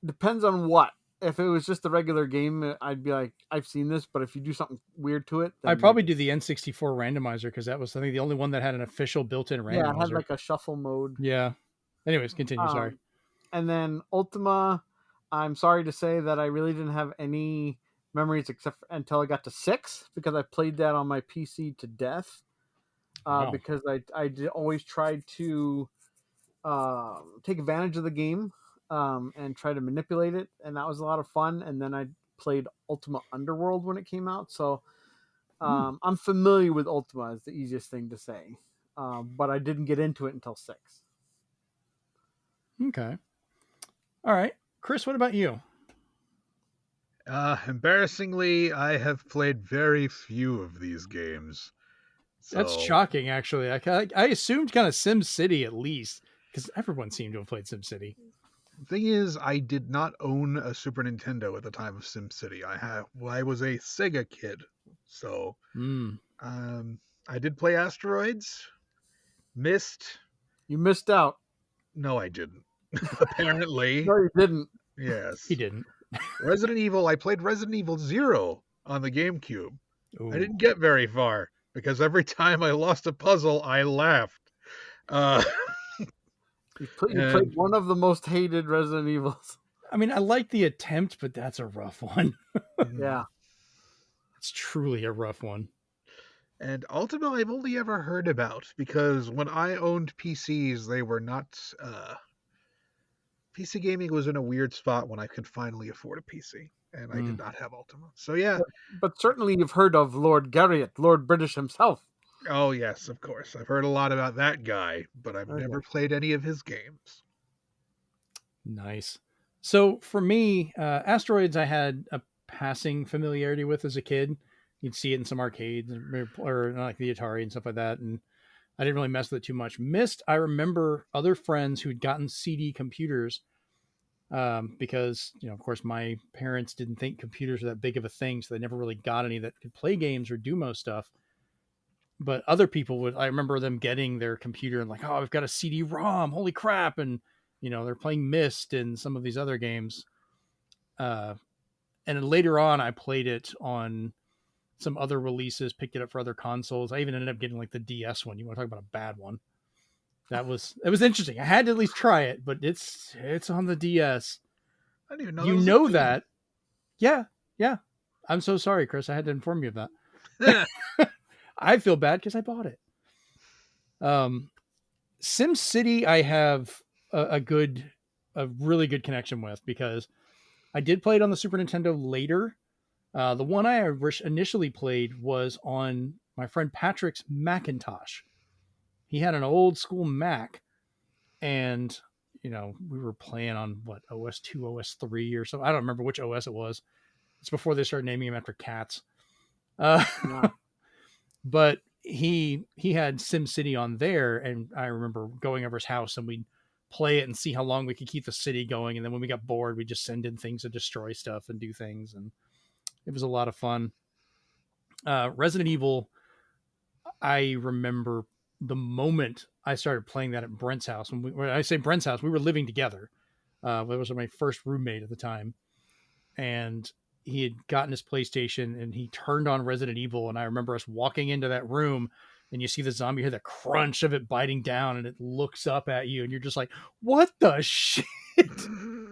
Depends on what. If it was just a regular game, I'd be like, I've seen this, but if you do something weird to it, I'd probably do the N64 randomizer, because that was, I think, the only one that had an official built-in randomizer. Yeah, it had like a shuffle mode. Yeah. Anyways, continue. Sorry. And then Ultima, I'm sorry to say that I really didn't have any memories until I got to 6, because I played that on my PC to death. Because I always tried to take advantage of the game and try to manipulate it, and that was a lot of fun. And then I played Ultima Underworld when it came out, so I'm familiar with Ultima, is the easiest thing to say, but I didn't get into it until 6. Okay. All right. Chris, what about you? Embarrassingly, I have played very few of these games. So... That's shocking, actually. I assumed kind of SimCity at least, because everyone seemed to have played SimCity. Thing is, I did not own a Super Nintendo at the time of SimCity. I was a Sega kid, so I did play Asteroids, Myst. You missed out. No, I didn't. Apparently. No, you didn't. Yes. He didn't. Resident Evil, I played Resident Evil 0 on the GameCube. Ooh. I didn't get very far, because every time I lost a puzzle, I laughed. You played one of the most hated Resident Evils. I mean, I like the attempt, but that's a rough one. Yeah. It's truly a rough one. And Ultima I've only ever heard about, because when I owned PCs, they were not... PC gaming was in a weird spot when I could finally afford a PC, and I did not have Ultima. So yeah. But certainly you've heard of Lord Garriott, Lord British himself. Oh, yes, of course. I've heard a lot about that guy, but I've never played any of his games. Nice. So for me, Asteroids I had a passing familiarity with as a kid, You'd see it in some arcades or like the Atari and stuff like that. And I didn't really mess with it too much. Myst, I remember other friends who'd gotten CD computers because, of course, my parents didn't think computers were that big of a thing. So they never really got any that could play games or do most stuff. But other people I remember them getting their computer and like, oh, I've got a CD-ROM. Holy crap. And, they're playing Myst and some of these other games. And then later on, I played it on some other releases, picked it up for other consoles. I even ended up getting like the DS one. You want to talk about a bad one? It was interesting. I had to at least try it, but it's on the DS. I didn't even know. You know that? Yeah. I'm so sorry, Chris. I had to inform you of that. I feel bad because I bought it. SimCity, I have a really good connection with because I did play it on the Super Nintendo later. The one I initially played was on my friend Patrick's Macintosh. He had an old school Mac, and we were playing on what, OS 2, OS 3 or so. I don't remember which OS it was. It's before they started naming him after cats. But he had SimCity on there, and I remember going over his house and we'd play it and see how long we could keep the city going. And then when we got bored, we'd just send in things to destroy stuff and do things. And it was a lot of fun. Resident Evil, I remember the moment I started playing that at Brent's house. When I say Brent's house, we were living together. That was my first roommate at the time. And he had gotten his PlayStation and he turned on Resident Evil. And I remember us walking into that room and you see the zombie, you hear the crunch of it biting down and it looks up at you. And you're just like, what the shit?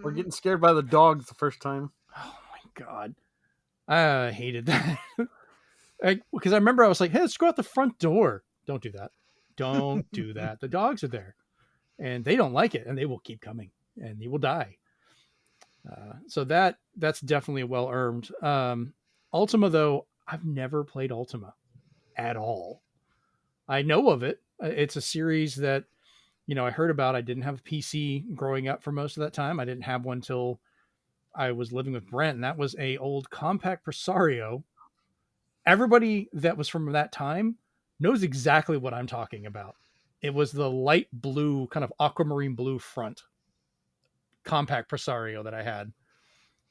We're getting scared by the dogs the first time. Oh my God. I hated that. Because I remember I was like, hey, let's go out the front door. Don't do that. Don't do that. The dogs are there and they don't like it and they will keep coming and you will die. So that's definitely well earned. Ultima, though, I've never played Ultima at all. I know of it. It's a series that, I heard about. I didn't have a PC growing up for most of that time. I didn't have one till I was living with Brent, and that was a old compact Presario. Everybody that was from that time knows exactly what I'm talking about. It was the light blue, kind of aquamarine blue front compact Presario that I had.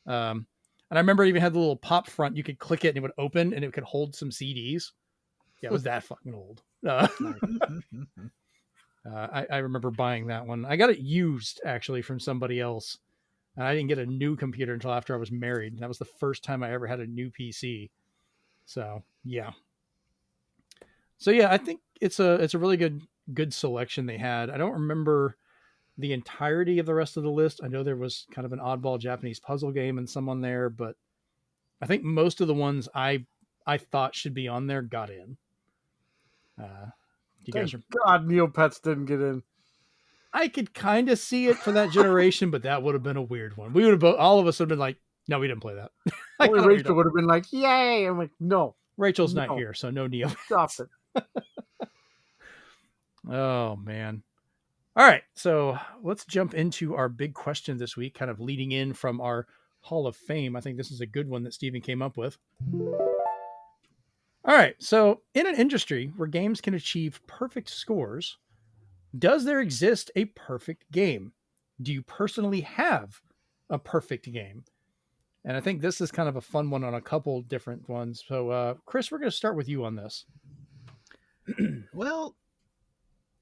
And I remember it even had the little pop front. You could click it and it would open and it could hold some CDs. Yeah, it was that fucking old. I remember buying that one. I got it used actually from somebody else. And I didn't get a new computer until after I was married. And that was the first time I ever had a new PC. So yeah. I think it's a really good selection they had. I don't remember the entirety of the rest of the list. I know there was kind of an oddball Japanese puzzle game and some on there, but I think most of the ones I thought should be on there got in. Thank God Neopets didn't get in. I could kind of see it for that generation, but that would have been a weird one. We would have all of us would have been like, no, we didn't play that. Only Rachel would have been like, yay. I'm like, no. Rachel's not here, so no Neo. Stop it. Oh, man. All right, so let's jump into our big question this week, kind of leading in from our Hall of Fame. I think this is a good one that Steven came up with. All right, so in an industry where games can achieve perfect scores, does there exist a perfect game? Do you personally have a perfect game? And I think this is kind of a fun one on a couple different ones. So, Chris, we're going to start with you on this. Well,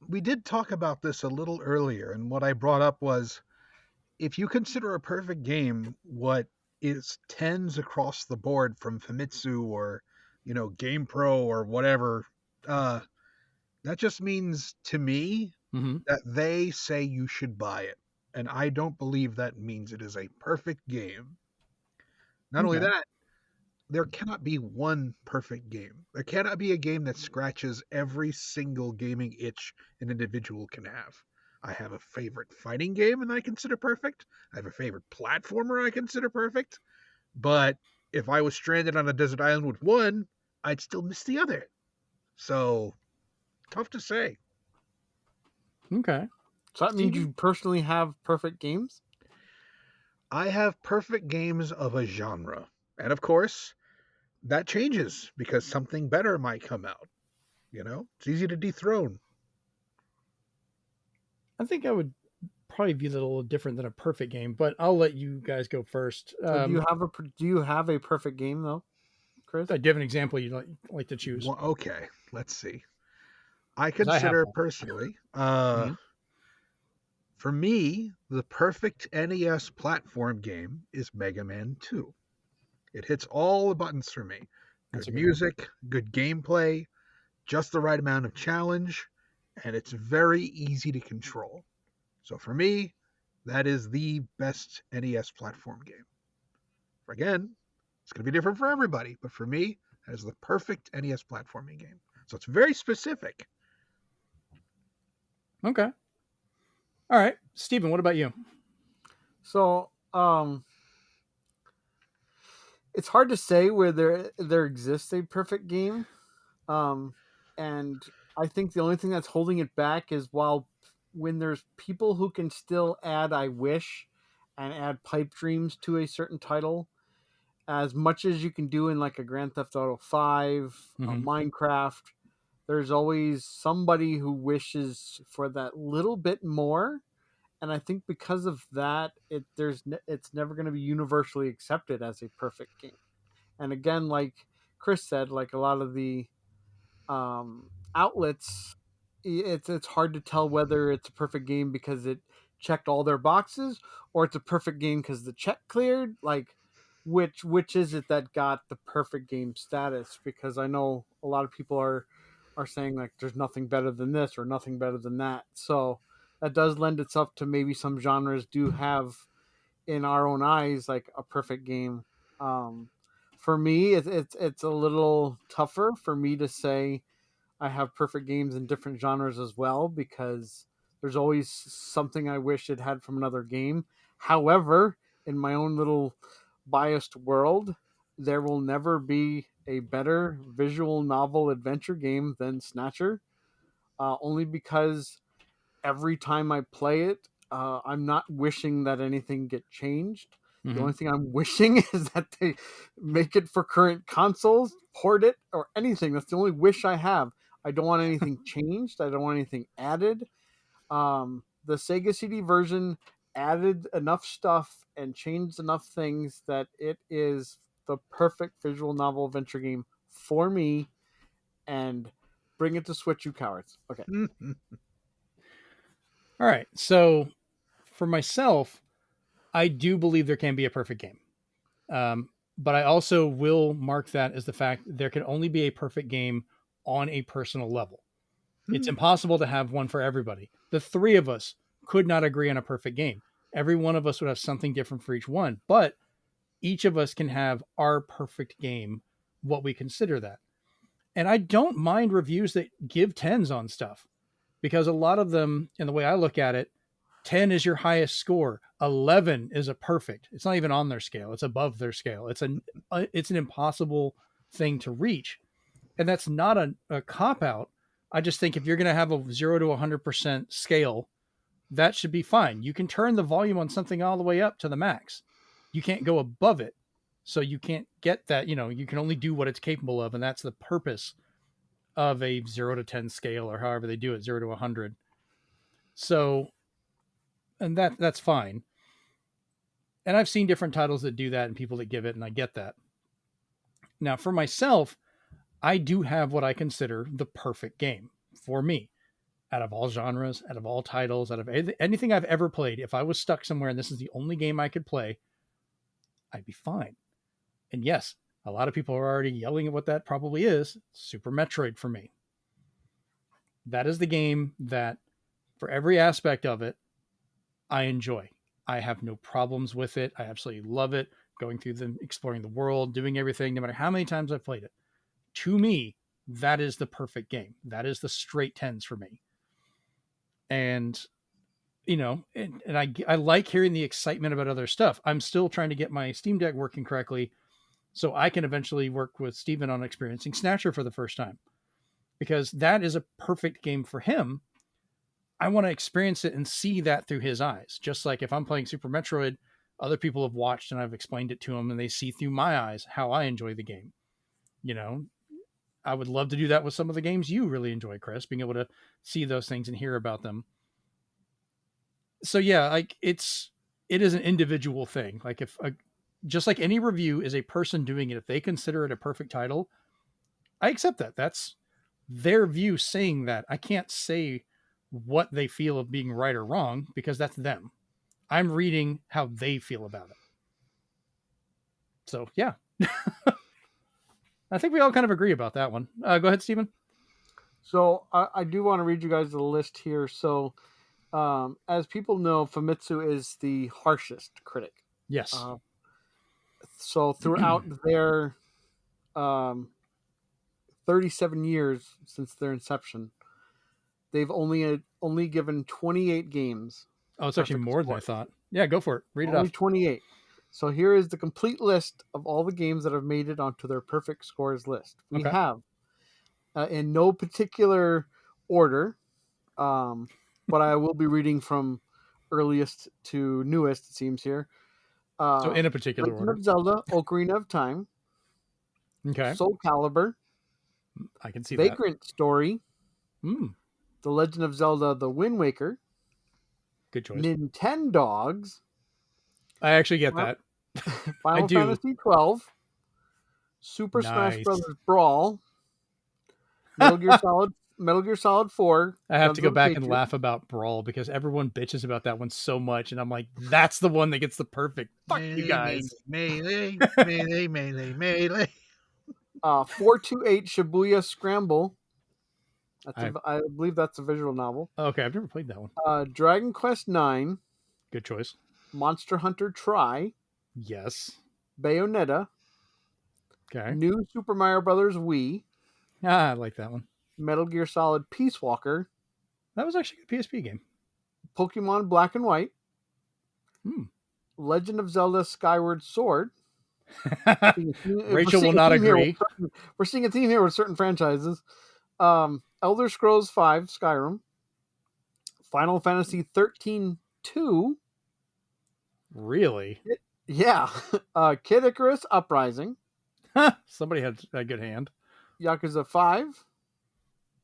we did talk about this a little earlier, and what I brought up was, if you consider a perfect game what is tens across the board from Famitsu or, GamePro or whatever, that just means to me that they say you should buy it. And I don't believe that means it is a perfect game. Not only that, there cannot be one perfect game. There cannot be a game that scratches every single gaming itch an individual can have. I have a favorite fighting game and I consider perfect. I have a favorite platformer I consider perfect. But if I was stranded on a desert island with one, I'd still miss the other. So, tough to say. Okay. So that means you personally have perfect games? I have perfect games of a genre. And of course, that changes because something better might come out. It's easy to dethrone. I think I would probably view that a little different than a perfect game, but I'll let you guys go first. So do you have a perfect game though, Chris? Do you have an example you'd like to choose? Well, okay, let's see. I 'Cause I have consider one. personally, Mhm. for me, the perfect NES platform game is Mega Man 2. It hits all the buttons for me. That's Good a good one. music, good gameplay, just the right amount of challenge, and it's very easy to control. So for me, that is the best NES platform game. Again, it's going to be different for everybody, but for me, that is the perfect NES platforming game. So it's very specific. Okay. All right. Steven, what about you? So, it's hard to say where there exists a perfect game. And I think the only thing that's holding it back is when there's people who can still add I wish and add pipe dreams to a certain title, as much as you can do in like a Grand Theft Auto 5, a Mhm. Minecraft, there's always somebody who wishes for that little bit more. And I think because of that, it's never going to be universally accepted as a perfect game. And again, like Chris said, like a lot of the outlets, it's hard to tell whether it's a perfect game because it checked all their boxes, or it's a perfect game because the check cleared. Like, which is it that got the perfect game status? Because I know a lot of people are saying like there's nothing better than this or nothing better than that. So that does lend itself to maybe some genres do have in our own eyes like a perfect game. Um, for me, it's a little tougher for me to say I have perfect games in different genres as well because there's always something I wish it had from another game. However, in my own little biased world, there will never be a better visual novel adventure game than Snatcher, only because every time I play it, I'm not wishing that anything get changed. The only Mhm. thing I'm wishing is that they make it for current consoles, port it, or anything. That's the only wish I have. I don't want anything changed. I don't want anything added. The Sega CD version added enough stuff and changed enough things that it is the perfect visual novel adventure game for me. And bring it to Switch, you cowards. Okay. All right. So for myself, I do believe there can be a perfect game. But I also will mark that as the fact there can only be a perfect game on a personal level. It's impossible to have one for everybody. The three of us could not agree on a perfect game. Every one of us would have something different for each one, but each of us can have our perfect game, what we consider that. And I don't mind reviews that give tens on stuff because a lot of them, in the way I look at it, 10 is your highest score. 11 is a perfect. It's not even on their scale. It's above their scale. It's an impossible thing to reach. And that's not a cop out. I just think if you're going to have a 0 to 100% scale, that should be fine. You can turn the volume on something all the way up to the max. You can't go above it. So you can't get that, you can only do what it's capable of. And that's the purpose of a 0 to 10 scale or however they do it, 0 to 100. So, and that's fine. And I've seen different titles that do that and people that give it, and I get that. Now, for myself, I do have what I consider the perfect game for me out of all genres, out of all titles, out of anything I've ever played. If I was stuck somewhere and this is the only game I could play, I'd be fine. And yes, a lot of people are already yelling at what that probably is. Super Metroid for me. That is the game that, for every aspect of it, I enjoy. I have no problems with it. I absolutely love it. Going through them, exploring the world, doing everything, no matter how many times I've played it. To me, that is the perfect game. That is the straight tens for me. And I like hearing the excitement about other stuff. I'm still trying to get my Steam Deck working correctly so I can eventually work with Steven on experiencing Snatcher for the first time, because that is a perfect game for him. I want to experience it and see that through his eyes. Just like if I'm playing Super Metroid, other people have watched and I've explained it to them and they see through my eyes how I enjoy the game. I would love to do that with some of the games you really enjoy, Chris, being able to see those things and hear about them. So yeah, like it is an individual thing. Like just like any review is a person doing it, if they consider it a perfect title, I accept that. That's their view saying that. I can't say what they feel of being right or wrong because that's them. I'm reading how they feel about it. So yeah. I think we all kind of agree about that one. Go ahead, Stephen. So I do want to read you guys the list here. So as people know, Famitsu is the harshest critic. Yes. So throughout their 37 years since their inception, they've only given 28 games. Oh, it's actually more than I thought. Yeah, go for it. Read it off. Only 28. So here is the complete list of all the games that have made it onto their perfect scores list. We have, in no particular order, but I will be reading from earliest to newest, it seems here. So in a particular Legend order. of Zelda, Ocarina of Time. Okay. Soul Calibur. I can see Vagrant Story. that. The Legend of Zelda, The Wind Waker. Good choice. Nintendogs. I actually get that. Final Fantasy 12. Super Smash Bros. Brawl. Metal Gear Solid 4. I have to go back and laugh about Brawl because everyone bitches about that one so much, and I'm like, that's the one that gets the perfect. Fuck melee, you guys. Melee. 428 Shibuya Scramble. I believe that's a visual novel. Okay, I've never played that one. Dragon Quest 9. Good choice. Monster Hunter Tri. Yes. Bayonetta. Okay. New Super Mario Brothers Wii. I like that one. Metal Gear Solid Peace Walker. That was actually a PSP game. Pokemon Black and White. Legend of Zelda Skyward Sword. Rachel will not agree. We're seeing a theme here with certain franchises. Elder Scrolls V Skyrim. Final Fantasy 13-2. Really? Yeah. Kid Icarus Uprising. Somebody had a good hand. Yakuza 5.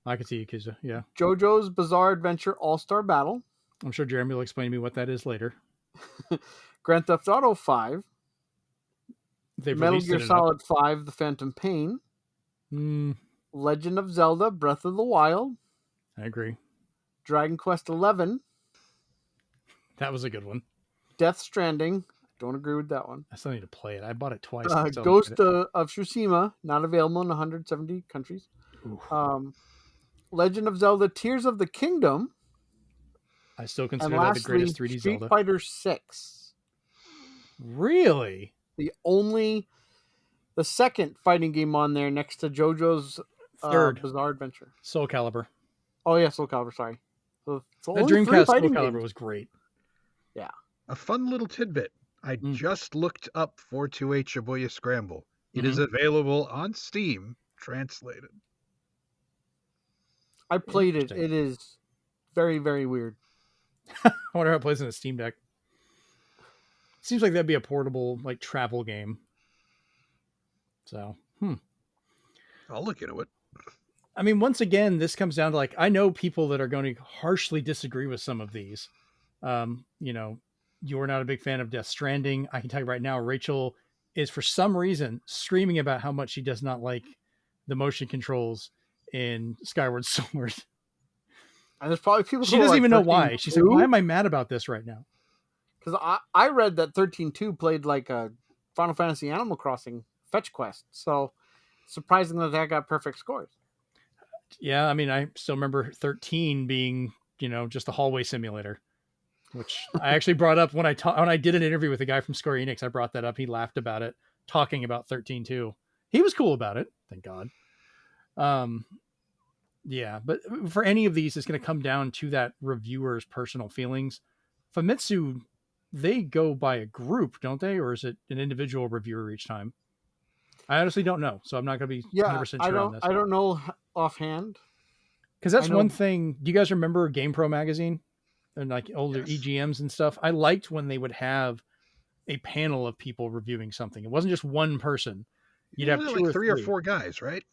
I can see Yakuza, yeah. JoJo's Bizarre Adventure All-Star Battle. I'm sure Jeremy will explain to me what that is later. Grand Theft Auto 5. Metal Gear Solid 5 The Phantom Pain. Legend of Zelda Breath of the Wild. I agree. Dragon Quest 11. That was a good one. Death Stranding. Don't agree with that one. I still need to play it. I bought it twice. Ghost of Tsushima, not available in 170 countries. Legend of Zelda Tears of the Kingdom. I still consider that the greatest 3D Street Zelda. Fighter 6. Really? The second fighting game on there next to JoJo's third Bizarre Adventure. Soul Calibur. Oh yeah, Soul Calibur, sorry. So the Dreamcast Soul Calibur was great. Yeah. A fun little tidbit. I just looked up 428 Shibuya Scramble. It is available on Steam, translated. I played it. It is very, very weird. I wonder how it plays in a Steam Deck. Seems like that'd be a portable, like, travel game. So, I'll look into it. I mean, once again, this comes down to, like, I know people that are going to harshly disagree with some of these. You're not a big fan of Death Stranding. I can tell you right now, Rachel is for some reason screaming about how much she does not like the motion controls in Skyward Sword. And there's probably people. She doesn't even know why. She's like, "Why am I mad about this right now?" Because I read that 13-2 played like a Final Fantasy Animal Crossing fetch quest. So surprising that got perfect scores. Yeah, I mean, I still remember 13 being, just a hallway simulator, which I actually brought up when I did an interview with a guy from Square Enix. I brought that up. He laughed about it, talking about 13-2. He was cool about it. Thank God. Yeah, but for any of these, it's going to come down to that reviewer's personal feelings. Famitsu, they go by a group, don't they? Or is it an individual reviewer each time? I honestly don't know. So I'm not going to be 100% sure on this. I don't know offhand. Because that's one thing. Do you guys remember GamePro magazine? And like older EGMs and stuff? I liked when they would have a panel of people reviewing something. It wasn't just one person. You'd have Usually two like or three or three. four guys, right?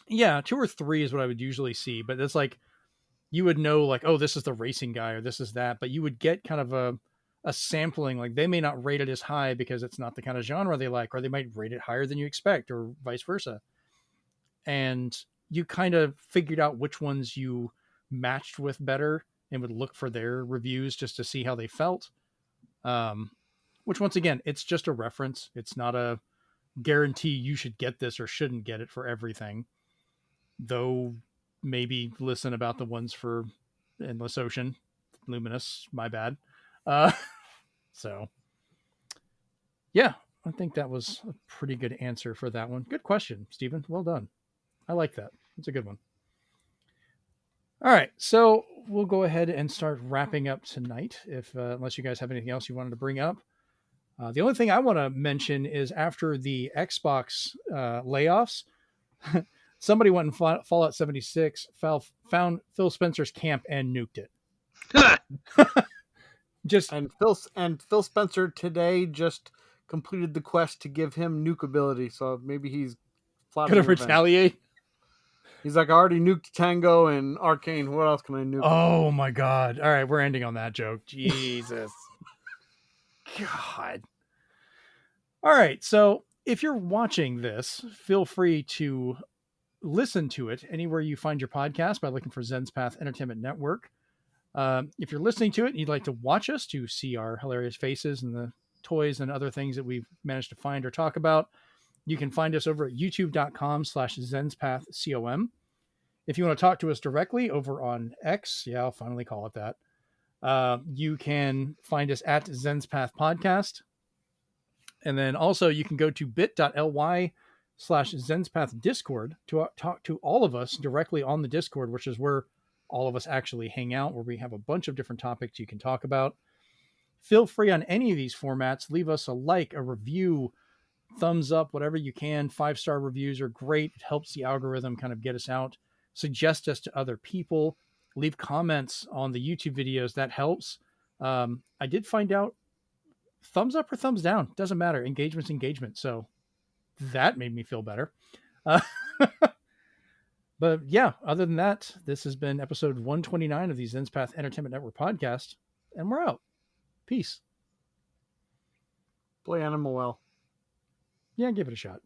Yeah, 2 or 3 is what I would usually see, but it's like you would know like, oh, this is the racing guy or this is that, but you would get kind of a sampling. Like they may not rate it as high because it's not the kind of genre they like, or they might rate it higher than you expect, or vice versa. And you kind of figured out which ones you matched with better and would look for their reviews just to see how they felt. Which once again, it's just a reference. It's not a guarantee you should get this or shouldn't get it for everything. Though maybe listen about the ones for Endless Ocean, Luminous, my bad. So yeah, I think that was a pretty good answer for that one. Good question, Stephen. Well done. I like that. It's a good one. All right, so we'll go ahead and start wrapping up tonight. If unless you guys have anything else you wanted to bring up, the only thing I want to mention is after the Xbox layoffs, somebody went and Fallout 76 found Phil Spencer's camp and nuked it. Phil Spencer today just completed the quest to give him nuke ability, so maybe he's gonna retaliate. He's like, I already nuked Tango and Arcane. What else can I nuke? Oh my god! All right, we're ending on that joke. Jesus, God. All right, so if you're watching this, feel free to listen to it anywhere you find your podcast by looking for Zenspath Entertainment Network. If you're listening to it and you'd like to watch us to see our hilarious faces and the toys and other things that we've managed to find or talk about, you can find us over at youtube.com/ZenspathCom. If you want to talk to us directly over on X, yeah, I'll finally call it that. You can find us at Zenspath Podcast. And then also you can go to bit.ly/Zenspath Discord to talk to all of us directly on the Discord, which is where all of us actually hang out, where we have a bunch of different topics you can talk about. Feel free on any of these formats. Leave us a like, a review, thumbs up, whatever you can. 5-star reviews are great. It helps the algorithm kind of get us out. Suggest us to other people. Leave comments on the YouTube videos. That helps. I did find out thumbs up or thumbs down. Doesn't matter. Engagement's engagement. So that made me feel better. But yeah, other than that, this has been episode 129 of the Zenspath Entertainment Network podcast, and we're out. Peace. Play Animal well. Yeah, give it a shot.